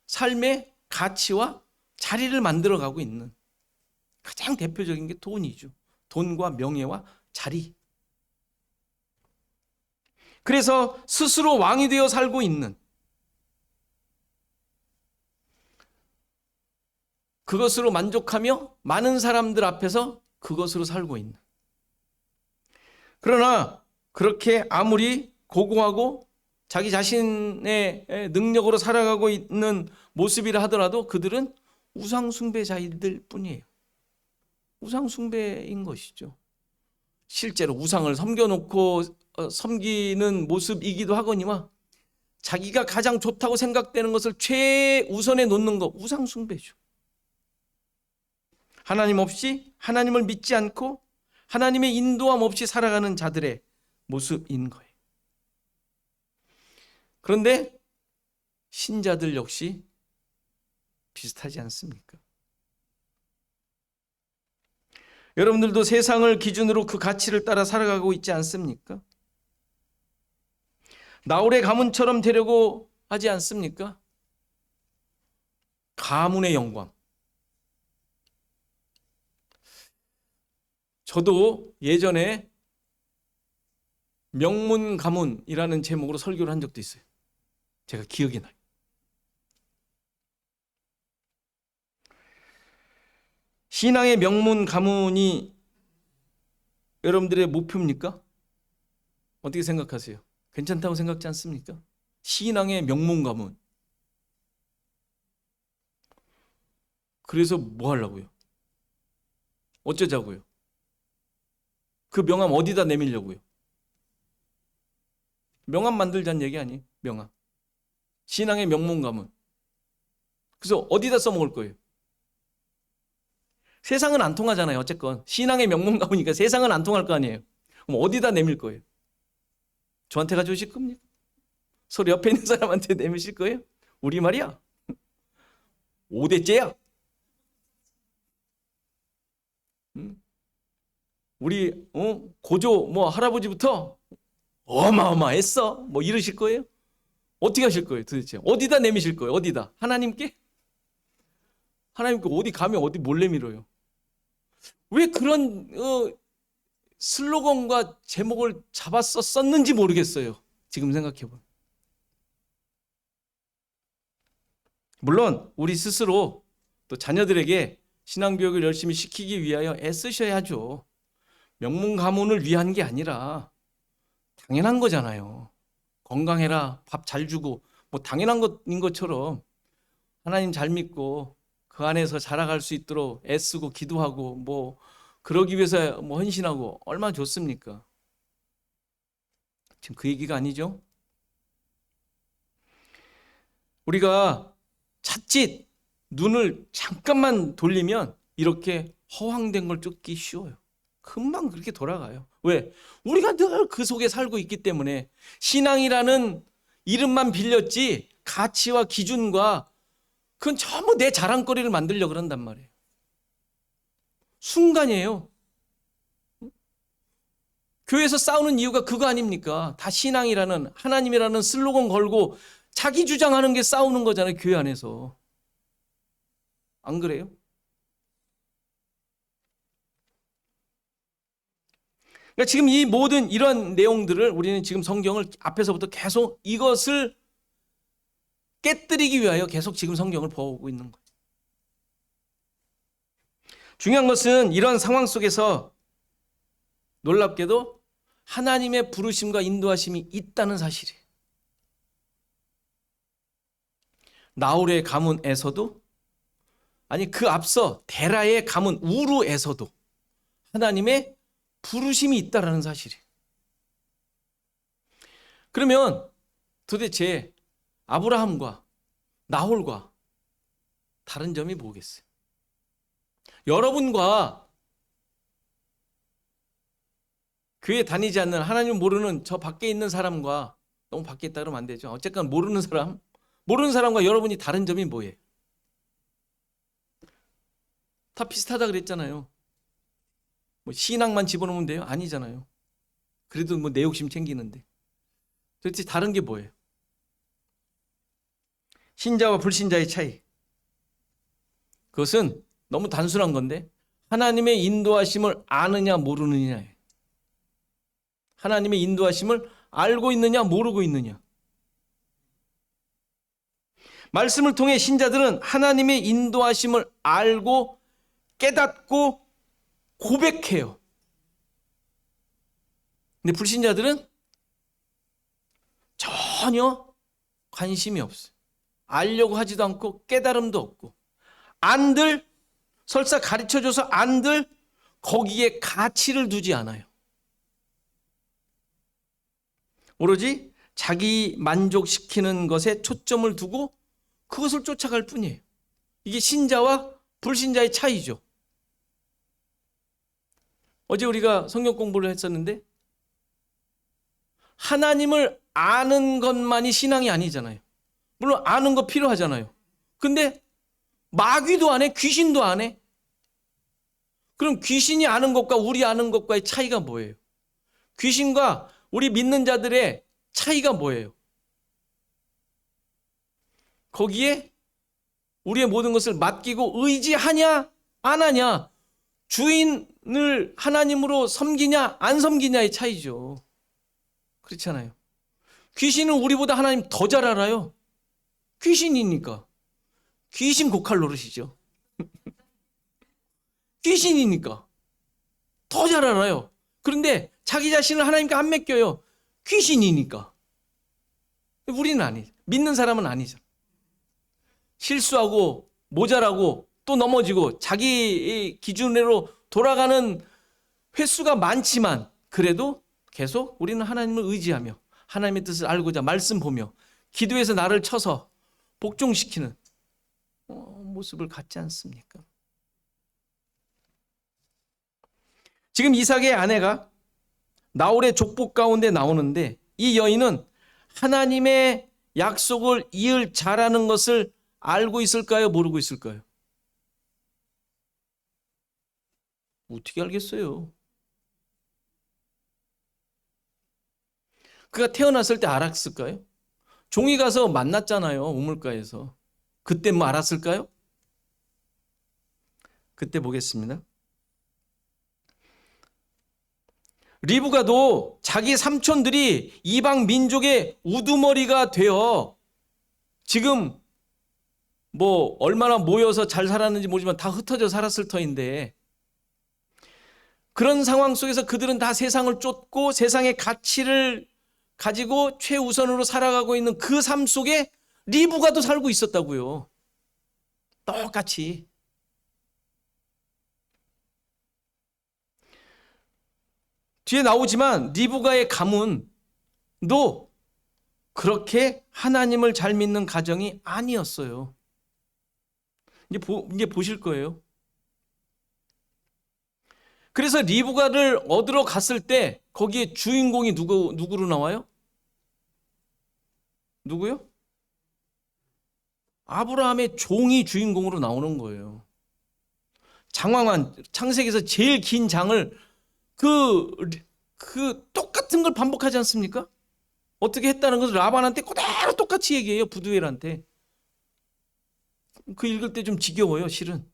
삶의 가치와 자리를 만들어가고 있는 가장 대표적인 게 돈이죠. 돈과 명예와 자리. 그래서 스스로 왕이 되어 살고 있는, 그것으로 만족하며 많은 사람들 앞에서 그것으로 살고 있는. 그러나 그렇게 아무리 고고하고 자기 자신의 능력으로 살아가고 있는 모습이라 하더라도 그들은 우상숭배자들 뿐이에요. 우상숭배인 것이죠. 실제로 우상을 섬겨놓고 섬기는 모습이기도 하거니와 자기가 가장 좋다고 생각되는 것을 최우선에 놓는 것, 우상숭배죠. 하나님 없이, 하나님을 믿지 않고 하나님의 인도함 없이 살아가는 자들의 모습인 거예요. 그런데 신자들 역시 비슷하지 않습니까? 여러분들도 세상을 기준으로 그 가치를 따라 살아가고 있지 않습니까? 나홀의 가문처럼 되려고 하지 않습니까? 가문의 영광. 저도 예전에 명문 가문이라는 제목으로 설교를 한 적도 있어요. 제가 기억이 나요. 신앙의 명문 가문이 여러분들의 목표입니까? 어떻게 생각하세요? 괜찮다고 생각지 않습니까? 신앙의 명문 가문. 그래서 뭐 하려고요? 어쩌자고요? 그 명함 어디다 내밀려고요? 명함 만들자는 얘기 아니에요? 명함. 신앙의 명문 가문. 그래서 어디다 써먹을 거예요? 세상은 안 통하잖아요. 어쨌건 신앙의 명문 가문이니까 세상은 안 통할 거 아니에요. 그럼 어디다 내밀 거예요? 저한테 가져오실 겁니까? 서로 옆에 있는 사람한테 내미실 거예요? 우리 말이야 5대째야. 우리 고조 할아버지부터 어마어마했어 뭐 이러실 거예요? 어떻게 하실 거예요 도대체? 어디다 내미실 거예요? 어디다? 하나님께? 하나님께 어디 가면 어디 뭘 내밀어요? 왜 그런 슬로건과 제목을 잡았었는지 모르겠어요. 지금 생각해보면. 물론 우리 스스로 또 자녀들에게 신앙교육을 열심히 시키기 위하여 애쓰셔야죠. 명문 가문을 위한 게 아니라 당연한 거잖아요. 건강해라, 밥 잘 주고 뭐 당연한 것인 것처럼 하나님 잘 믿고 그 안에서 자라갈 수 있도록 애쓰고 기도하고 뭐 그러기 위해서 뭐 헌신하고 얼마나 좋습니까? 지금 그 얘기가 아니죠. 우리가 자칫 눈을 잠깐만 돌리면 이렇게 허황된 걸 쫓기 쉬워요. 금방 그렇게 돌아가요. 왜? 우리가 늘 그 속에 살고 있기 때문에. 신앙이라는 이름만 빌렸지 가치와 기준과 그건 전부 내 자랑거리를 만들려고 그런단 말이에요. 순간이에요. 교회에서 싸우는 이유가 그거 아닙니까? 다 신앙이라는, 하나님이라는 슬로건 걸고 자기 주장하는 게 싸우는 거잖아요. 교회 안에서. 안 그래요? 그러니까 지금 이 모든 이런 내용들을 우리는 지금 성경을 앞에서부터 계속 이것을 깨뜨리기 위하여 계속 지금 성경을 보고 있는 거예요. 중요한 것은 이런 상황 속에서 놀랍게도 하나님의 부르심과 인도하심이 있다는 사실이에요. 나홀의 가문에서도, 아니 그 앞서 데라의 가문 우르에서도 하나님의 부르심이 있다는 사실이에요. 그러면 도대체 아브라함과 나홀과 다른 점이 뭐겠어요? 여러분과 교회 다니지 않는, 하나님 모르는 저 밖에 있는 사람과, 너무 밖에 있다 그러면 안 되죠. 어쨌든 모르는 사람과 여러분이 다른 점이 뭐예요? 다 비슷하다 그랬잖아요. 뭐 신앙만 집어넣으면 돼요? 아니잖아요. 그래도 뭐 내 욕심 챙기는데. 도대체 다른 게 뭐예요? 신자와 불신자의 차이. 그것은 너무 단순한 건데 하나님의 인도하심을 아느냐 모르느냐예요. 하나님의 인도하심을 알고 있느냐, 모르고 있느냐. 말씀을 통해 신자들은 하나님의 인도하심을 알고 깨닫고 고백해요. 근데 불신자들은 전혀 관심이 없어요. 알려고 하지도 않고 깨달음도 없고, 안들 설사 가르쳐줘서 안들 거기에 가치를 두지 않아요. 오로지 자기 만족시키는 것에 초점을 두고 그것을 쫓아갈 뿐이에요. 이게 신자와 불신자의 차이죠. 어제 우리가 성경 공부를 했었는데 하나님을 아는 것만이 신앙이 아니잖아요. 물론 아는 거 필요하잖아요. 근데 마귀도 안 해, 귀신도 안 해. 그럼 귀신이 아는 것과 우리 아는 것과의 차이가 뭐예요? 귀신과 우리 믿는 자들의 차이가 뭐예요? 거기에 우리의 모든 것을 맡기고 의지하냐 안 하냐, 주인을 하나님으로 섬기냐 안 섬기냐의 차이죠. 그렇잖아요. 귀신은 우리보다 하나님 더 잘 알아요. 귀신이니까. 귀신 고칼 노릇이죠. 귀신이니까 더 잘 알아요. 그런데 자기 자신을 하나님께 안 맡겨요. 귀신이니까. 우리는 아니죠. 믿는 사람은 아니죠. 실수하고 모자라고 또 넘어지고 자기 기준으로 돌아가는 횟수가 많지만 그래도 계속 우리는 하나님을 의지하며 하나님의 뜻을 알고자 말씀 보며 기도해서 나를 쳐서 복종시키는 모습을 갖지 않습니까? 지금 이삭의 아내가 나홀의 족보 가운데 나오는데 이 여인은 하나님의 약속을 이을 잘하는 것을 알고 있을까요? 모르고 있을까요? 어떻게 알겠어요? 그가 태어났을 때 알았을까요? 종이 가서 만났잖아요. 우물가에서. 그때 뭐 알았을까요? 그때 보겠습니다. 리브가도 자기 삼촌들이 이방 민족의 우두머리가 되어 지금 뭐 얼마나 모여서 잘 살았는지 모르지만 다 흩어져 살았을 터인데 그런 상황 속에서 그들은 다 세상을 쫓고 세상의 가치를 가지고 최우선으로 살아가고 있는 그 삶 속에 리브가도 살고 있었다고요. 똑같이. 뒤에 나오지만 리브가의 가문도 그렇게 하나님을 잘 믿는 가정이 아니었어요. 이제 보실 거예요. 그래서 리브가를 얻으러 갔을 때 거기에 주인공이 누구로 나와요? 누구요? 아브라함의 종이 주인공으로 나오는 거예요. 장왕한 창세기에서 제일 긴 장을 그 똑같은 걸 반복하지 않습니까? 어떻게 했다는 것을 라반한테 그대로 똑같이 얘기해요. 부두엘한테. 그 읽을 때 좀 지겨워요, 실은.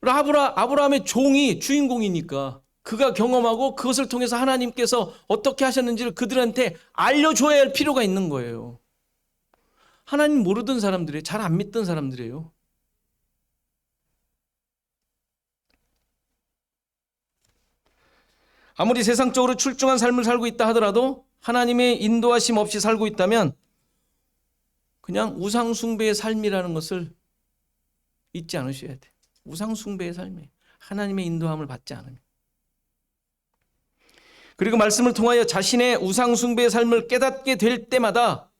아브라함의 종이 주인공이니까 그가 경험하고 그것을 통해서 하나님께서 어떻게 하셨는지를 그들한테 알려줘야 할 필요가 있는 거예요. 하나님 모르던 사람들이에요. 잘 안 믿던 사람들이에요. 아무리 세상적으로 출중한 삶을 살고 있다 하더라도 하나님의 인도하심 없이 살고 있다면 그냥 우상숭배의 삶이라는 것을 잊지 않으셔야 돼요. 우상숭배의 삶이에요. 하나님의 인도함을 받지 않으면. 그리고 말씀을 통하여 자신의 우상숭배의 삶을 깨닫게 될 때마다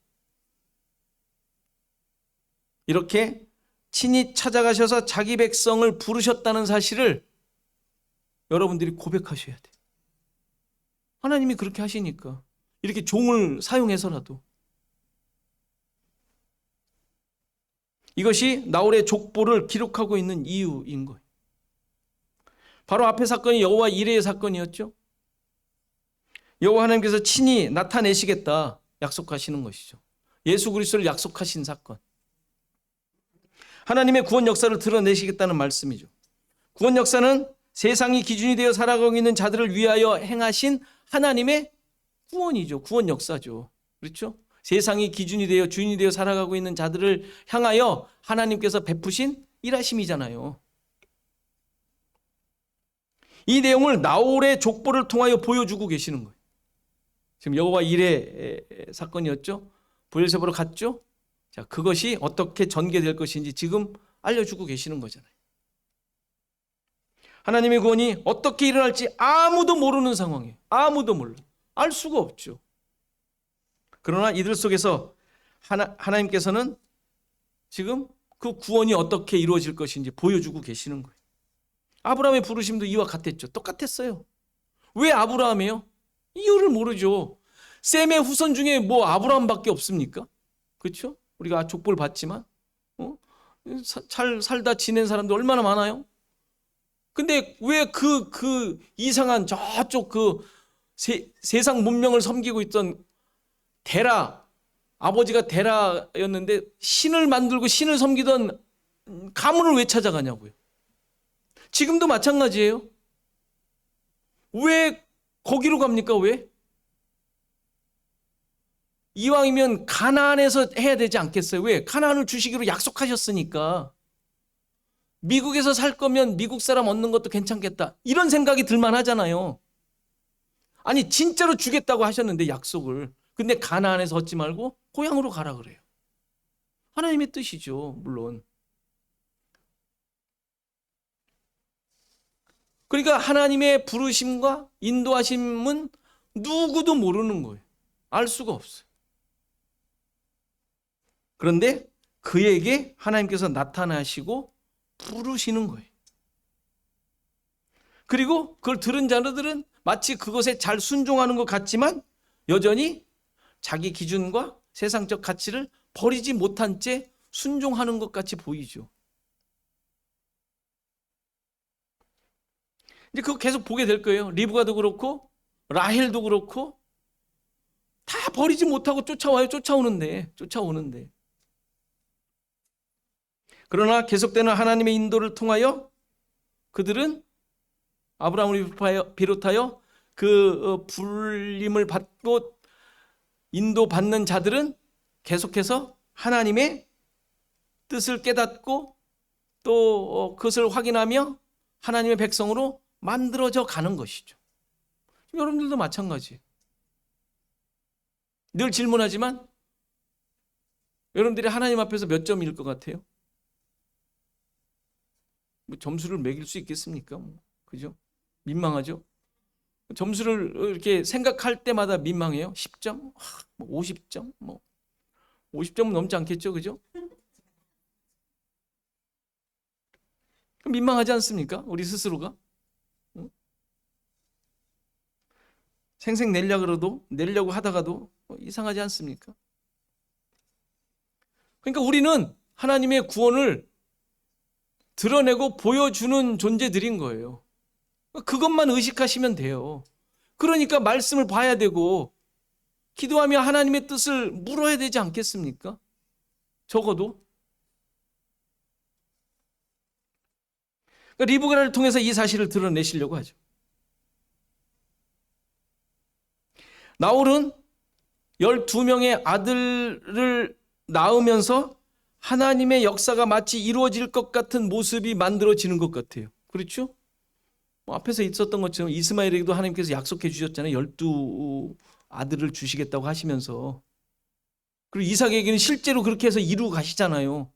이렇게 친히 찾아가셔서 자기 백성을 부르셨다는 사실을 여러분들이 고백하셔야 돼요. 하나님이 그렇게 하시니까 이렇게 종을 사용해서라도. 이것이 나홀의 족보를 기록하고 있는 이유인 거예요. 바로 앞의 사건이 여호와 이레의 사건이었죠. 여호와 하나님께서 친히 나타내시겠다 약속하시는 것이죠. 예수 그리스도를 약속하신 사건. 하나님의 구원 역사를 드러내시겠다는 말씀이죠. 구원 역사는 세상이 기준이 되어 살아가고 있는 자들을 위하여 행하신 하나님의 구원이죠. 구원 역사죠. 그렇죠? 세상이 기준이 되어 주인이 되어 살아가고 있는 자들을 향하여 하나님께서 베푸신 일하심이잖아요. 이 내용을 나홀의 족보를 통하여 보여주고 계시는 거예요. 지금 여호와 일의 사건이었죠. 브엘세바로 갔죠. 자, 그것이 어떻게 전개될 것인지 지금 알려주고 계시는 거잖아요. 하나님의 구원이 어떻게 일어날지 아무도 모르는 상황이에요. 아무도 몰라. 알 수가 없죠. 그러나 이들 속에서 하나님께서는 지금 그 구원이 어떻게 이루어질 것인지 보여주고 계시는 거예요. 아브라함의 부르심도 이와 같았죠. 똑같았어요. 왜 아브라함이에요? 이유를 모르죠. 셈의 후손 중에 뭐 아브라함밖에 없습니까? 그렇죠? 우리가 족보를 봤지만 잘 살다 지낸 사람도 얼마나 많아요? 근데 왜 그 이상한 저쪽 세상 문명을 섬기고 있던 데라, 아버지가 데라였는데 신을 만들고 신을 섬기던 가문을 왜 찾아가냐고요. 지금도 마찬가지예요. 왜 거기로 갑니까? 왜? 이왕이면 가나안에서 해야 되지 않겠어요? 왜? 가나안을 주시기로 약속하셨으니까. 미국에서 살 거면 미국 사람 얻는 것도 괜찮겠다. 이런 생각이 들만 하잖아요. 아니 진짜로 주겠다고 하셨는데 약속을. 근데 가나안에서 얻지 말고 고향으로 가라 그래요. 하나님의 뜻이죠. 물론. 그러니까 하나님의 부르심과 인도하심은 누구도 모르는 거예요. 알 수가 없어요. 그런데 그에게 하나님께서 나타나시고 부르시는 거예요. 그리고 그걸 들은 자들은 마치 그것에 잘 순종하는 것 같지만 여전히 자기 기준과 세상적 가치를 버리지 못한 채 순종하는 것 같이 보이죠. 이제 그거 계속 보게 될 거예요. 리브가도 그렇고 라헬도 그렇고 다 버리지 못하고 쫓아오는데. 그러나 계속되는 하나님의 인도를 통하여 그들은 아브라함을 비롯하여 그 불림을 받고 인도받는 자들은 계속해서 하나님의 뜻을 깨닫고 또 그것을 확인하며 하나님의 백성으로 만들어져 가는 것이죠. 여러분들도 마찬가지예요. 늘 질문하지만 여러분들이 하나님 앞에서 몇 점일 것 같아요? 뭐 점수를 매길 수 있겠습니까? 그죠? 민망하죠? 점수를 이렇게 생각할 때마다 민망해요. 10점? 50점? 50점은 넘지 않겠죠? 그죠? 민망하지 않습니까? 우리 스스로가? 생생 내려고 하다가도 이상하지 않습니까? 그러니까 우리는 하나님의 구원을 드러내고 보여주는 존재들인 거예요. 그것만 의식하시면 돼요. 그러니까 말씀을 봐야 되고 기도하며 하나님의 뜻을 물어야 되지 않겠습니까? 적어도. 그러니까 리브가를 통해서 이 사실을 드러내시려고 하죠. 나홀은 12명의 아들을 낳으면서 하나님의 역사가 마치 이루어질 것 같은 모습이 만들어지는 것 같아요. 그렇죠? 앞에서 있었던 것처럼 이스마엘에게도 하나님께서 약속해 주셨잖아요. 12 아들을 주시겠다고 하시면서. 그리고 이삭에게는 실제로 그렇게 해서 이루고 가시잖아요.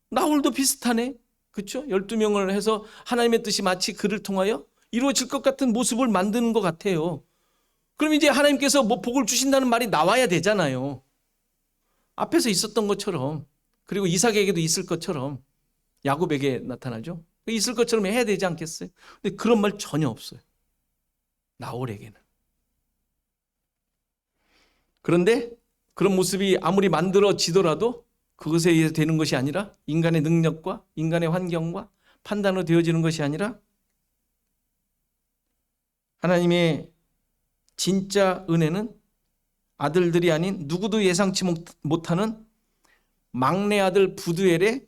나홀도 비슷하네. 그렇죠? 12명을 해서 하나님의 뜻이 마치 그를 통하여 이루어질 것 같은 모습을 만드는 것 같아요. 그럼 이제 하나님께서 뭐 복을 주신다는 말이 나와야 되잖아요. 앞에서 있었던 것처럼, 그리고 이삭에게도 있을 것처럼 야곱에게 나타나죠. 있을 것처럼 해야 되지 않겠어요? 근데 그런 말 전혀 없어요. 나홀에게는. 그런데 그런 모습이 아무리 만들어지더라도 그것에 의해서 되는 것이 아니라 인간의 능력과 인간의 환경과 판단으로 되어지는 것이 아니라 하나님의 진짜 은혜는 아들들이 아닌 누구도 예상치 못하는 막내 아들 부두엘의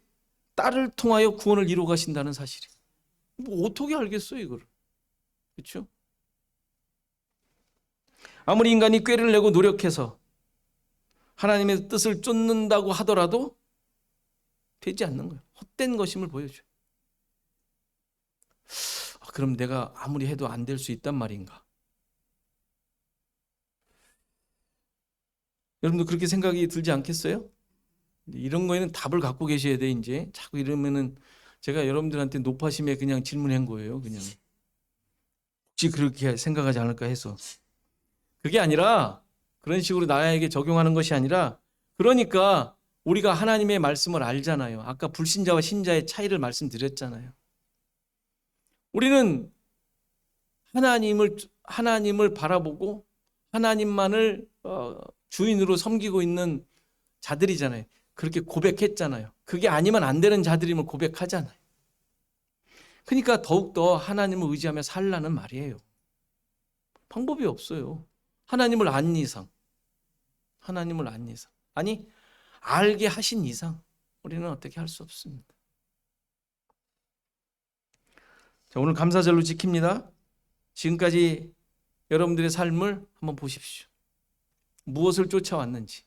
딸을 통하여 구원을 이루어 가신다는 사실이에요. 뭐 어떻게 알겠어요, 이걸? 그렇죠? 아무리 인간이 꾀를 내고 노력해서 하나님의 뜻을 쫓는다고 하더라도 되지 않는 거예요. 헛된 것임을 보여줘요. 그럼 내가 아무리 해도 안 될 수 있단 말인가? 여러분도 그렇게 생각이 들지 않겠어요? 이런 거에는 답을 갖고 계셔야 돼. 이제 자꾸 이러면은 제가 여러분들한테 노파심에 그냥 질문한 거예요. 그냥 혹시 그렇게 생각하지 않을까 해서. 그게 아니라 그런 식으로 나에게 적용하는 것이 아니라, 그러니까 우리가 하나님의 말씀을 알잖아요. 아까 불신자와 신자의 차이를 말씀드렸잖아요. 우리는 하나님을 바라보고 하나님만을 주인으로 섬기고 있는 자들이잖아요. 그렇게 고백했잖아요. 그게 아니면 안 되는 자들임을 고백하잖아요. 그러니까 더욱더 하나님을 의지하며 살라는 말이에요. 방법이 없어요. 하나님을 안 이상. 아니, 알게 하신 이상 우리는 어떻게 할 수 없습니다. 자, 오늘 감사절로 지킵니다. 지금까지 여러분들의 삶을 한번 보십시오. 무엇을 쫓아왔는지.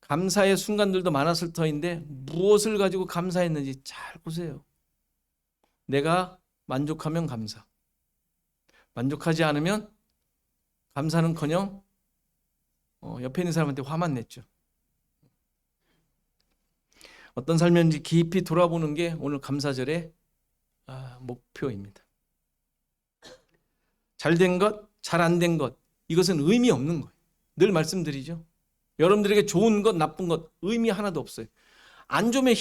감사의 순간들도 많았을 터인데 무엇을 가지고 감사했는지 잘 보세요. 내가 만족하면 감사, 만족하지 않으면 감사는커녕 옆에 있는 사람한테 화만 냈죠. 어떤 삶이었는지 깊이 돌아보는 게 오늘 감사절의 목표입니다. 잘된 것, 잘 안 된 것, 이것은 의미 없는 거예요. 늘 말씀드리죠. 여러분들에게 좋은 것, 나쁜 것 의미 하나도 없어요. 안 좋으면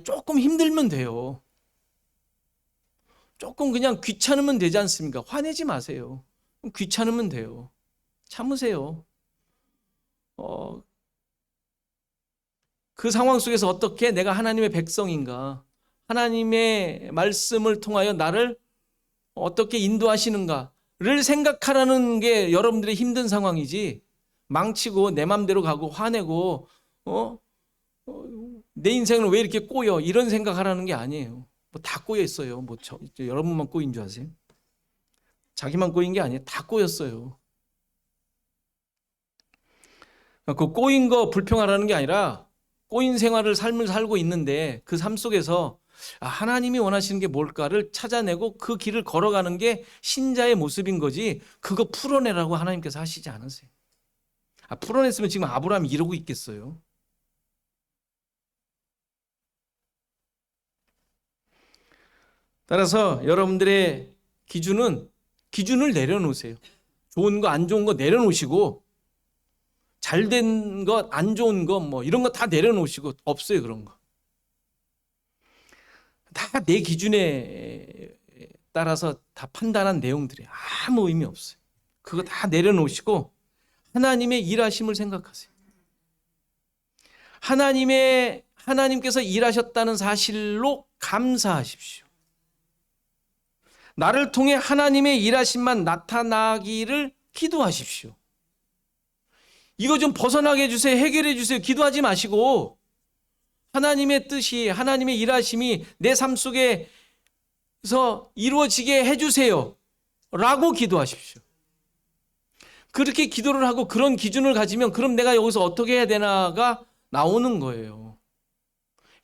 조금 힘들면 돼요. 조금 그냥 귀찮으면 되지 않습니까? 화내지 마세요. 귀찮으면 돼요. 참으세요. 그 상황 속에서 어떻게 내가 하나님의 백성인가, 하나님의 말씀을 통하여 나를 어떻게 인도하시는가를 생각하라는 게 여러분들의 힘든 상황이지, 망치고 내 맘대로 가고 화내고 내 인생은 왜 이렇게 꼬여, 이런 생각하라는 게 아니에요. 뭐 다 꼬여 있어요. 뭐 여러분만 꼬인 줄 아세요? 자기만 꼬인 게 아니에요. 다 꼬였어요. 그 꼬인 거 불평하라는 게 아니라, 꼬인 삶을 살고 있는데 그 삶 속에서 하나님이 원하시는 게 뭘까를 찾아내고 그 길을 걸어가는 게 신자의 모습인 거지, 그거 풀어내라고 하나님께서 하시지 않으세요. 풀어냈으면 지금 아브라함이 이러고 있겠어요? 따라서 여러분들의 기준을 내려놓으세요. 좋은 거, 안 좋은 거 내려놓으시고, 잘된 것, 안 좋은 것, 뭐 이런 거 다 내려놓으시고, 없어요, 그런 거. 다 내 기준에 따라서 다 판단한 내용들이 아무 의미 없어요. 그거 다 내려놓으시고 하나님의 일하심을 생각하세요. 하나님께서 일하셨다는 사실로 감사하십시오. 나를 통해 하나님의 일하심만 나타나기를 기도하십시오. 이거 좀 벗어나게 해주세요. 해결해 주세요. 기도하지 마시고 하나님의 뜻이, 하나님의 일하심이 내 삶 속에서 이루어지게 해주세요 라고 기도하십시오. 그렇게 기도를 하고 그런 기준을 가지면, 그럼 내가 여기서 어떻게 해야 되나가 나오는 거예요.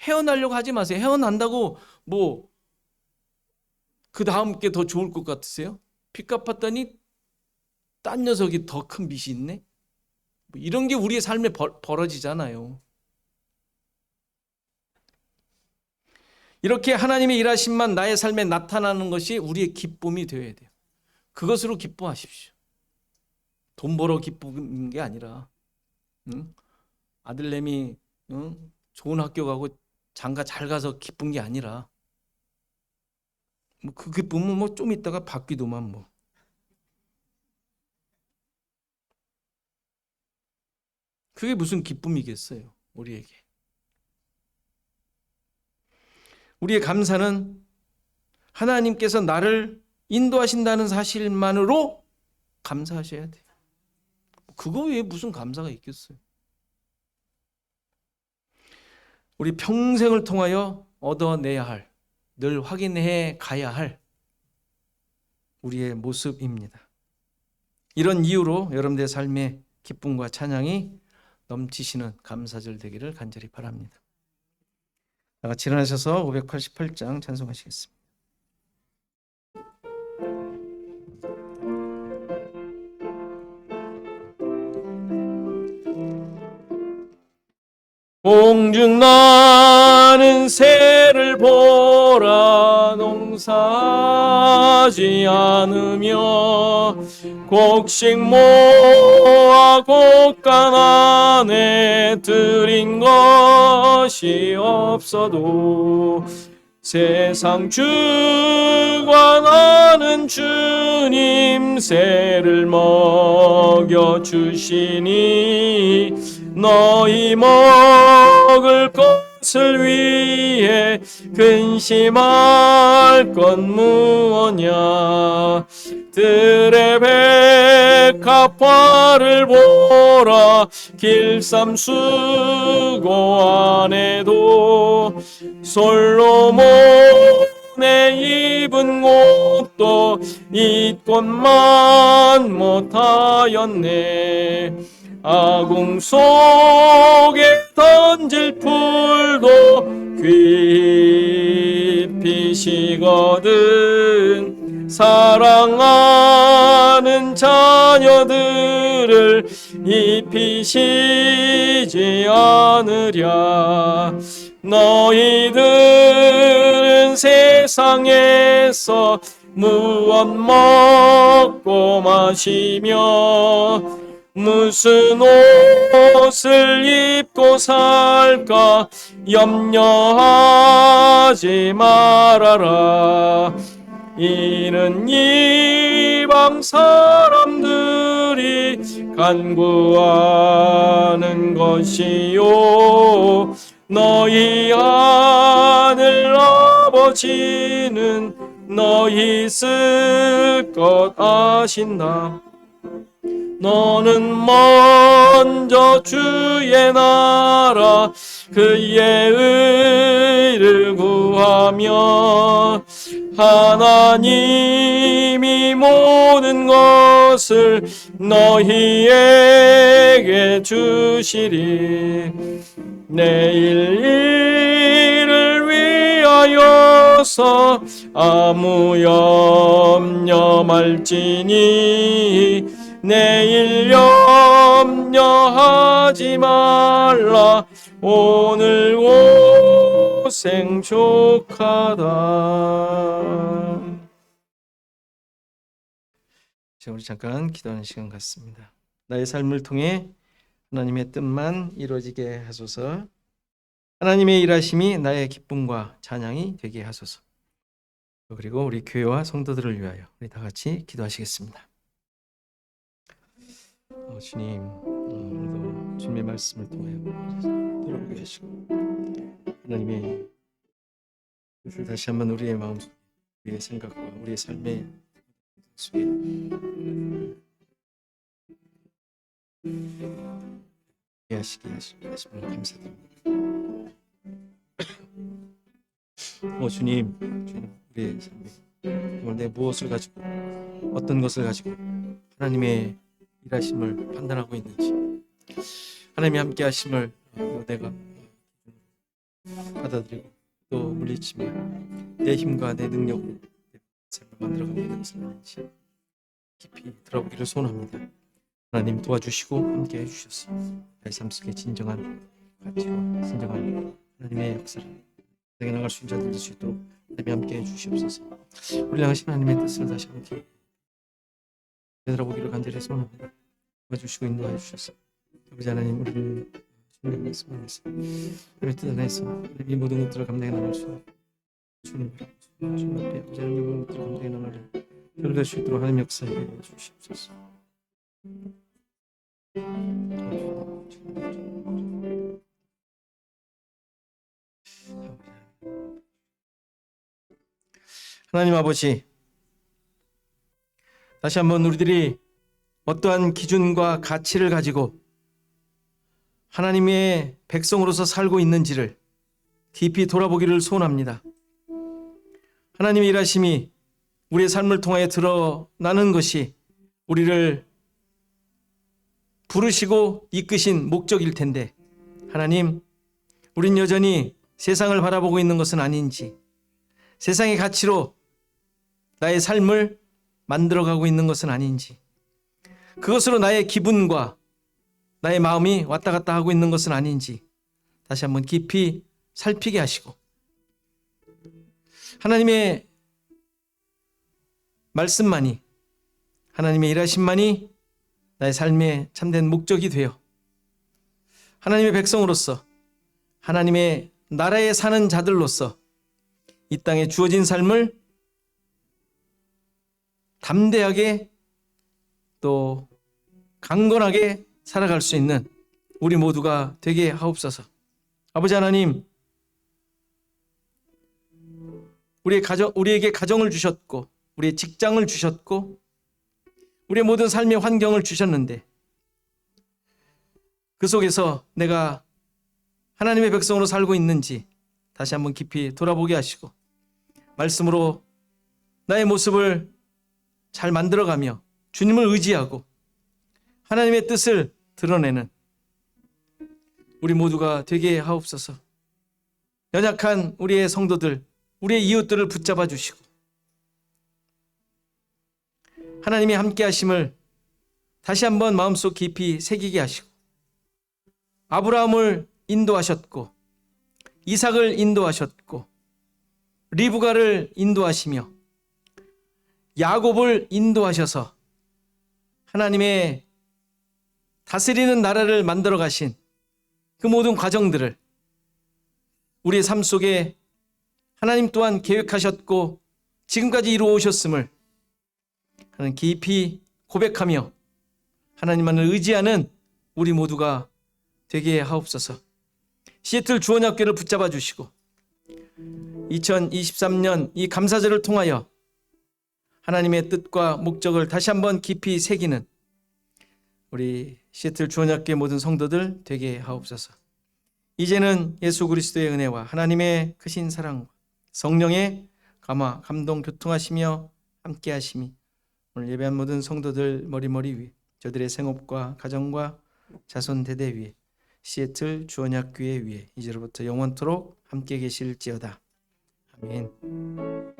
헤어나려고 하지 마세요. 헤어난다고 뭐 그 다음 게 더 좋을 것 같으세요? 빚 갚았더니 딴 녀석이 더 큰 빚이 있네? 뭐 이런 게 우리의 삶에 벌어지잖아요. 이렇게 하나님의 일하심만 나의 삶에 나타나는 것이 우리의 기쁨이 되어야 돼요. 그것으로 기뻐하십시오. 돈 벌어 기쁘는 게 아니라, 아들내미 좋은 학교 가고 장가 잘 가서 기쁜 게 아니라, 뭐 그 기쁨은 뭐 좀 있다가 바뀌더만 뭐. 그게 무슨 기쁨이겠어요, 우리에게. 우리의 감사는 하나님께서 나를 인도하신다는 사실만으로 감사하셔야 돼요. 그거 외에 무슨 감사가 있겠어요? 우리 평생을 통하여 얻어내야 할 늘 확인해 가야 할 우리의 모습입니다. 이런 이유로 여러분들의 삶에 기쁨과 찬양이 넘치시는 감사절 되기를 간절히 바랍니다. 다 같이 일어나셔서 588장 찬송하시겠습니다. 공중 나는 새를 보라. 농사하지 않으며 곡식 모아 곡간 안에 들인 것이 없어도 세상 주관하는 주님 새를 먹여주시니 너희 먹을 것을 위해 근심할 건 무엇냐. 들의 백합화를 보라. 길쌈수고 안에도 솔로몬의 입은 옷도 입것만 못하였네. 아궁 속에 던질 풀도 귀피시거든. 사랑하는 자녀들을 입히시지 않으랴. 너희들은 세상에서 무엇 먹고 마시며 무슨 옷을 입고 살까 염려하지 말아라. 이는 이방 사람들이 간구하는 것이요 너희 하늘 아버지는 너희 쓸 것 아신다. 너는 먼저 주의 나라 그의 의를 구하며 하나님이 모든 것을 너희에게 주시리. 내일 일을 위하여서 아무 염려 말지니 내일 염려하지 말라. 오늘 고생 족하다. 자, 우리 잠깐 기도하는 시간 갖습니다. 나의 삶을 통해 하나님의 뜻만 이루어지게 하소서. 하나님의 일하심이 나의 기쁨과 찬양이 되게 하소서. 그리고 우리 교회와 성도들을 위하여 우리 다 같이 기도하시겠습니다. 주님, 오늘도 주님의 말씀을 통하여 돌아보게 하시고 하나님의 뜻을 다시 한번 우리의 마음속에, 우리의 생각과 우리의 삶의 속에 하시게 하심을 감사드립니다. 주님, 우리의 삶에 오늘 내 무엇을 가지고 어떤 것을 가지고 하나님의 일하심을 판단하고 있는지, 하나님이 함께 하심을 내가 받아들이고 또 물리치며 내 힘과 내 능력으로 내 삶을 만들어가고 있는 것은 아닌지 깊이 들어보기를 소원합니다. 하나님 도와주시고 함께 해주셔서 나의 삶 속에 진정한 가치와 진정한 하나님의 역사를 내게 나갈 수 있는 자들 될 수 있도록 하나님이 함께 해주시옵소서. 우리 향하신 하나님의 뜻을 다시 함께 되돌아보기를 간절히 소원합니다. 도와주시고 인도하여 주셔서 아버지 하나님, 우리를 주님의 말씀 안에서 우리의 뜻 안에서 이 모든 것들을 감당해 나갈 수 있는 주님 앞에 아버지 하나님, 모든 것들을 감당해 나가는 별될 수 있도록 하나님 역사해 주시옵소서. 하나님 아버지, 다시 한번 우리들이 어떠한 기준과 가치를 가지고 하나님의 백성으로서 살고 있는지를 깊이 돌아보기를 소원합니다. 하나님의 일하심이 우리의 삶을 통하여 드러나는 것이 우리를 부르시고 이끄신 목적일 텐데, 하나님, 우린 여전히 세상을 바라보고 있는 것은 아닌지, 세상의 가치로 나의 삶을 만들어가고 있는 것은 아닌지, 그것으로 나의 기분과 나의 마음이 왔다 갔다 하고 있는 것은 아닌지 다시 한번 깊이 살피게 하시고, 하나님의 말씀만이, 하나님의 일하심만이 나의 삶의 참된 목적이 되어 하나님의 백성으로서, 하나님의 나라에 사는 자들로서 이 땅에 주어진 삶을 담대하게 또 강건하게 살아갈 수 있는 우리 모두가 되게 하옵소서. 아버지 하나님, 우리에게 가정을 주셨고, 우리의 직장을 주셨고, 우리의 모든 삶의 환경을 주셨는데, 그 속에서 내가 하나님의 백성으로 살고 있는지 다시 한번 깊이 돌아보게 하시고, 말씀으로 나의 모습을 잘 만들어가며 주님을 의지하고 하나님의 뜻을 드러내는 우리 모두가 되게 하옵소서. 연약한 우리의 성도들, 우리의 이웃들을 붙잡아 주시고, 하나님의 함께 하심을 다시 한번 마음속 깊이 새기게 하시고, 아브라함을 인도하셨고, 이삭을 인도하셨고, 리브가를 인도하시며, 야곱을 인도하셔서 하나님의 다스리는 나라를 만들어 가신 그 모든 과정들을 우리의 삶 속에 하나님 또한 계획하셨고 지금까지 이루어 오셨음을 하나님 깊이 고백하며 하나님만을 의지하는 우리 모두가 되게 하옵소서. 시애틀 주원학교를 붙잡아 주시고 2023년 이 감사절을 통하여 하나님의 뜻과 목적을 다시 한번 깊이 새기는 우리 시애틀 주원학교의 모든 성도들 되게 하옵소서. 이제는 예수 그리스도의 은혜와 하나님의 크신 사랑과 성령의 감화, 감동, 교통하시며 함께 하심이 오늘 예배한 모든 성도들 머리머리 위에, 저들의 생업과 가정과 자손 대대 위에, 시애틀 주원학교회 위에 이제로부터 영원토록 함께 계실지어다. 아멘.